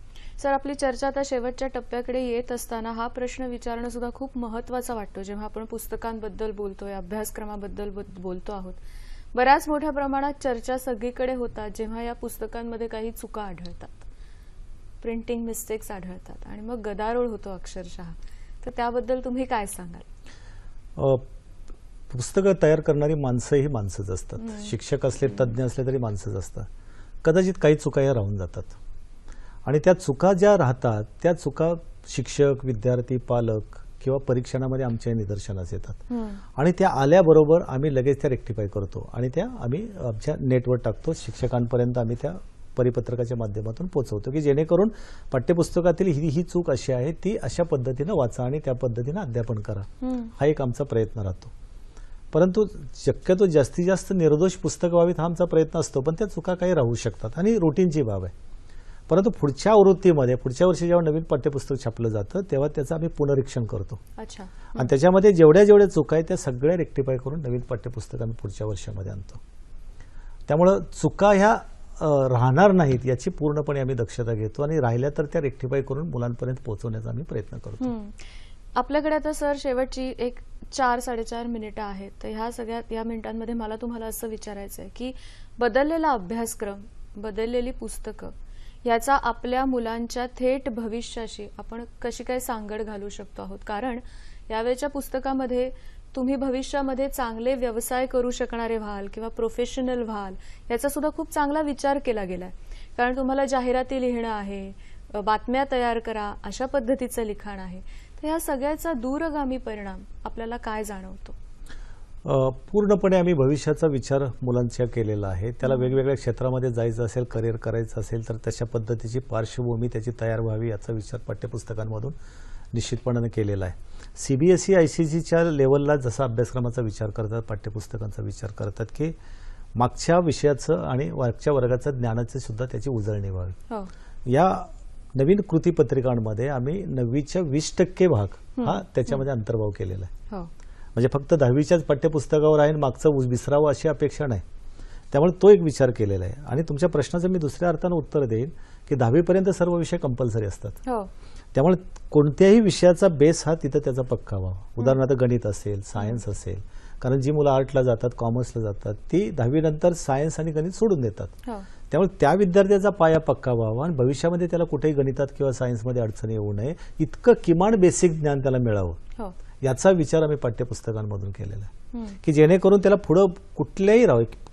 सर, आपली चर्चा आता शेवटच्या टप्प्याकडे येत असताना हा प्रश्न विचारणं सुद्धा खूप महत्त्वाचा वाटतो. जेव्हा आपण पुस्तकांबद्दल बोलतोय, अभ्यासक्रमाबद्दल बोलतो आहोत, बऱ्याच मोठ्या प्रमाणात चर्चा सगळीकडे होतात जेव्हा या पुस्तकांमध्ये काही चुका आढळतात, प्रिंटिंग मिस्टेक्स आढळतात आणि मग गदारोळ होतो अक्षरशः. तर त्याबद्दल तुम्ही काय सांगाल? पुस्तकं तयार करणारी माणसं ही माणसंच असतात. शिक्षक असले, तज्ज्ञ असले तरी माणसंच असतात. कदाचित काही चुका या राहून जातात आणि त्या चुका ज्या राहतात त्या चुका शिक्षक, विद्यार्थी, पालक किंवा परीक्षणामध्ये आमच्या निदर्शनास येतात आणि त्या आल्याबरोबर आम्ही लगेच त्या रेक्टिफाय करतो आणि त्या आम्ही आमच्या नेटवर टाकतो. शिक्षकांपर्यंत आम्ही त्या परिपत्रकाच्या माध्यमातून पोहोचवतो की जेणेकरून पाठ्यपुस्तकातील ही चूक अशी आहे ती अशा पद्धतीनं वाचा आणि त्या पद्धतीनं अध्यापन करा. हा एक आमचा प्रयत्न राहतो. परंतु शक्यतो जास्तीत जास्त निर्दोष पुस्तकं व्हावीत हा आमचा प्रयत्न असतो, पण त्या चुका काही राहू शकतात आणि रुटीनची बाब आहे. परंतु पुढच्या आवृत्तीमध्ये पुढच्या वर्षी जेव्हा नवीन पाठ्यपुस्तक छापलं जातं तेव्हा त्याचं आम्ही पुनरीक्षण करतो आणि त्याच्यामध्ये जेवढ्या चुका आहेत त्या सगळ्या रेक्टिफाय करून नवीन पाठ्यपुस्तक आम्ही पुढच्या वर्षामध्ये आणतो. त्यामुळं चुका ह्या राहणार नाहीत याची पूर्णपणे आम्ही दक्षता घेतो आणि राहिल्या तर त्या रेक्टिफाय करून मुलांपर्यंत पोहोचवण्याचा आम्ही प्रयत्न करतो. आपल्याकडे आता सर शेवटची एक 4-4.5 मिनिटं आहेत. तर ह्या सगळ्या या मिनिटांमध्ये मला तुम्हाला असं विचारायचं आहे की बदललेला अभ्यासक्रम, बदललेली पुस्तकं याचा आपल्या मुलांच्या थेट भविष्याशी आपण कशी काय सांगड घालू शकतो आहोत? कारण यावेळच्या पुस्तकामध्ये तुम्ही भविष्यामध्ये चांगले व्यवसाय करू शकणारे व्हाल किंवा प्रोफेशनल व्हाल याचा सुद्धा खूप चांगला विचार केला गेलाय. कारण तुम्हाला जाहिराती लिहिणं आहे, बातम्या तयार करा, अशा पद्धतीचं लिखाण आहे. तर या सगळ्याचा दूरगामी परिणाम आपल्याला काय जाणवतो? पूर्णपणे आम्ही भविष्याचा विचार मुलांच्या केलेला आहे. त्याला वेगवेगळ्या क्षेत्रामध्ये जायचं असेल, करिअर करायचं असेल तर तशा पद्धतीची पार्श्वभूमी त्याची तयार व्हावी याचा विचार पाठ्यपुस्तकांमधून निश्चितपणे केलेला आहे. CBSE ICSEच्या लेवलला जसा अभ्यासक्रमाचा विचार करतात, पाठ्यपुस्तकांचा विचार करतात की मागच्या विषयाचं आणि मागच्या वर्गाचं ज्ञानाचे सुद्धा त्याची उजळणी व्हावी. या नवीन कृतीपत्रिकांमध्ये आम्ही 9वीच्या 20% भाग हा त्याच्यामध्ये अंतर्भाव केलेला आहे. म्हणजे फक्त 10वीच्याच पाठ्यपुस्तकावर आहे मागचं विसरावं अशी अपेक्षा नाही. त्यामुळे तो एक विचार केलेला आहे. आणि तुमच्या प्रश्नाचं मी दुसऱ्या अर्थानं उत्तर देईन की 10वीपर्यंत सर्व विषय कंपल्सरी असतात. हो. त्यामुळे कोणत्याही विषयाचा बेस हा तिथं त्याचा पक्का व्हावा. उदाहरणार्थ गणित असेल, सायन्स असेल, कारण जी मुलं आर्टला जातात, कॉमर्सला जातात, ती 10वीनंतर सायन्स आणि गणित सोडून देतात. हो. त्यामुळे त्या विद्यार्थ्याचा पाया पक्का व्हावा आणि भविष्यामध्ये त्याला कुठेही गणितात किंवा सायन्समध्ये अडचणी येऊ नये इतकं किमान बेसिक ज्ञान त्याला मिळावं, हो. याचा विचार आम्ही पाठ्यपुस्तकांमधून केलेला आहे की जेणेकरून त्याला पुढं कुठल्याही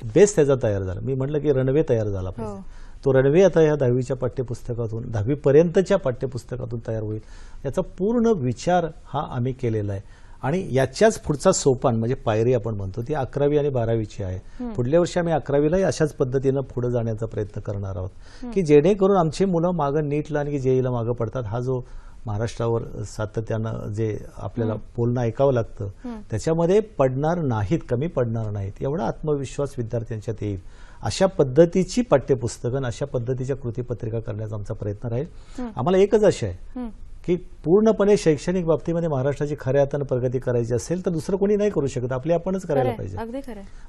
बेस त्याचा तयार झाला. मी म्हटलं की रणवे तयार झाला पाहिजे. तो रणवे आता या 10वीच्या पाठ्यपुस्तकातून 10वीपर्यंतच्या पाठ्यपुस्तकातून तयार होईल याचा पूर्ण विचार हा आम्ही केलेला आहे. आणि याच्याच पुढचा सोपान म्हणजे पायरी आपण म्हणतो ती 11वी आणि 12वीची आहे. पुढल्या वर्षी आम्ही 11वीलाही अशाच पद्धतीनं पुढे जाण्याचा प्रयत्न करणार आहोत की जेणेकरून आमची मुलं मागं नीटला आणि जेईला मागं पडतात. हा जो महाराष्ट्रावर सातत्यानं जे आपल्याला बोलणं ऐकावं लागतं त्याच्यामध्ये पडणार नाहीत, कमी पडणार नाहीत एवढा आत्मविश्वास विद्यार्थ्यांच्यात येईल अशा पद्धतीची पाठ्यपुस्तकं, अशा पद्धतीच्या कृतीपत्रिका करण्याचा आमचा प्रयत्न राहील. आम्हाला एकच आशा आहे की पूर्णपणे शैक्षणिक बाबतीमध्ये महाराष्ट्राची खऱ्या अर्थानं प्रगती करायची असेल तर दुसरं कोणी नाही करू शकत, आपली आपणच करायला पाहिजे.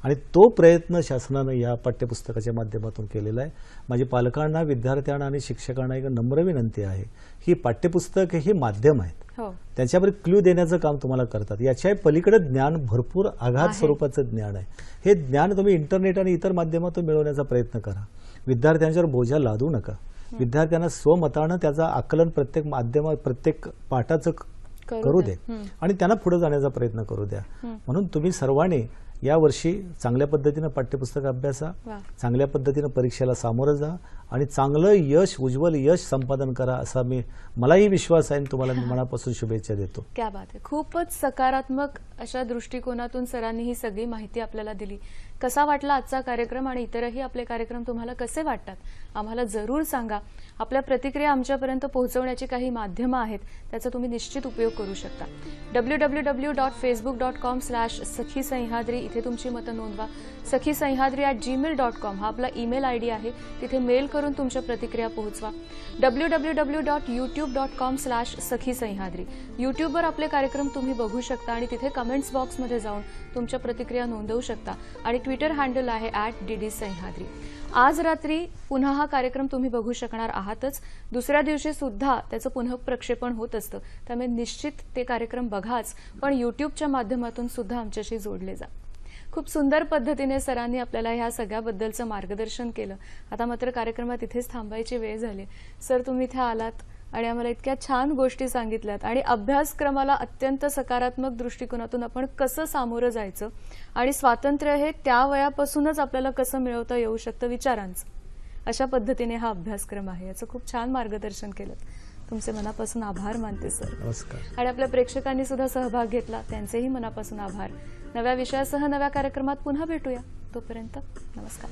आणि तो प्रयत्न शासनानं या पाठ्यपुस्तकाच्या माध्यमातून केलेला आहे. माझी पालकांना, विद्यार्थ्यांना आणि शिक्षकांना एक नम्र विनंती आहे ही पाठ्यपुस्तक हे माध्यम आहेत, त्याच्यावर क्ल्यू देण्याचं काम तुम्हाला करतात. याच्या पलीकडे ज्ञान भरपूर अगाध स्वरूपाचं ज्ञान आहे. हे ज्ञान तुम्ही इंटरनेट आणि इतर माध्यमातून मिळवण्याचा प्रयत्न करा. विद्यार्थ्यांच्यावर बोजा लादू नका. विद्यार्थ्यांना स्वमतानं त्याचा आकलन प्रत्येक माध्यमात, प्रत्येक पाठाचं करू दे आणि त्यांना पुढे जाण्याचा प्रयत्न करू द्या. म्हणून तुम्ही सर्वांनी यावर्षी चांगल्या पद्धतीनं पाठ्यपुस्तक अभ्यासा, चांगल्या पद्धतीनं परीक्षेला सामोरं जा आणि चांगलं यश, उज्ज्वल यश संपादन करा असा मलाही विश्वास आहे. तुम्हाला मी मनापासून शुभेच्छा देतो. क्या बात आहे. खूपच सकारात्मक अशा दृष्टिकोनातून सरांनी ही सगळी माहिती आपल्याला दिली. कसा वाटला आजचा कार्यक्रम आणि इतरही आपले कार्यक्रम तुम्हाला कसे वाटतात आम्हाला जरूर सांगा. आपल्या प्रतिक्रिया आमच्यापर्यंत पोहोचवण्याची काही माध्यमं आहेत त्याचा तुम्ही निश्चित उपयोग करू शकता. www.facebook.com/सखी सह्याद्री इथे तुमची मतं नोंदवा. sakhisahyadrady@gmail.com हा आपला ईमेल आयडी आहे, तिथे मेल करून तुमच्या प्रतिक्रिया पोहोचवा. www.youtube.com/सखी सह्याद्री युट्यूबवर आपले कार्यक्रम तुम्ही बघू शकता आणि तिथे कमेंट्स बॉक्समध्ये जाऊन तुमच्या प्रतिक्रिया नोंदवू शकता. आणि ट्विटर हँडल आहे @ddसह्याद्री. आज रात्री पुन्हा हा कार्यक्रम तुम्ही बघू शकणार आहातच. दुसऱ्या दिवशी सुद्धा त्याचं पुन्हा प्रक्षेपण होत असतं, त्यामुळे निश्चित ते कार्यक्रम बघाच, पण युट्यूबच्या माध्यमातून सुद्धा आमच्याशी जोडले जा. खूप सुंदर पद्धतीने सरांनी आपल्याला ह्या सगळ्याबद्दलचं मार्गदर्शन केलं. आता मात्र कार्यक्रमात इथेच थांबायची वेळ झाली. सर, तुम्ही इथे आलात आणि आम्हाला इतक्या छान गोष्टी सांगितल्यात आणि अभ्यासक्रमाला अत्यंत सकारात्मक दृष्टिकोनातून आपण कसं सामोरं जायचं आणि स्वातंत्र्य हे त्या वयापासूनच आपल्याला कसं मिळवता येऊ शकतं विचारांचं, अशा पद्धतीने हा अभ्यासक्रम आहे. याचं खूप छान मार्गदर्शन केलं. तुमचे मनापासून आभार मानते सर. नमस्कार. आणि आपल्या प्रेक्षकांनी सुद्धा सहभाग घेतला त्यांचेही मनापासून आभार. नव्या विषयासह नव्या कार्यक्रमात पुन्हा भेटूया. तोपर्यंत नमस्कार.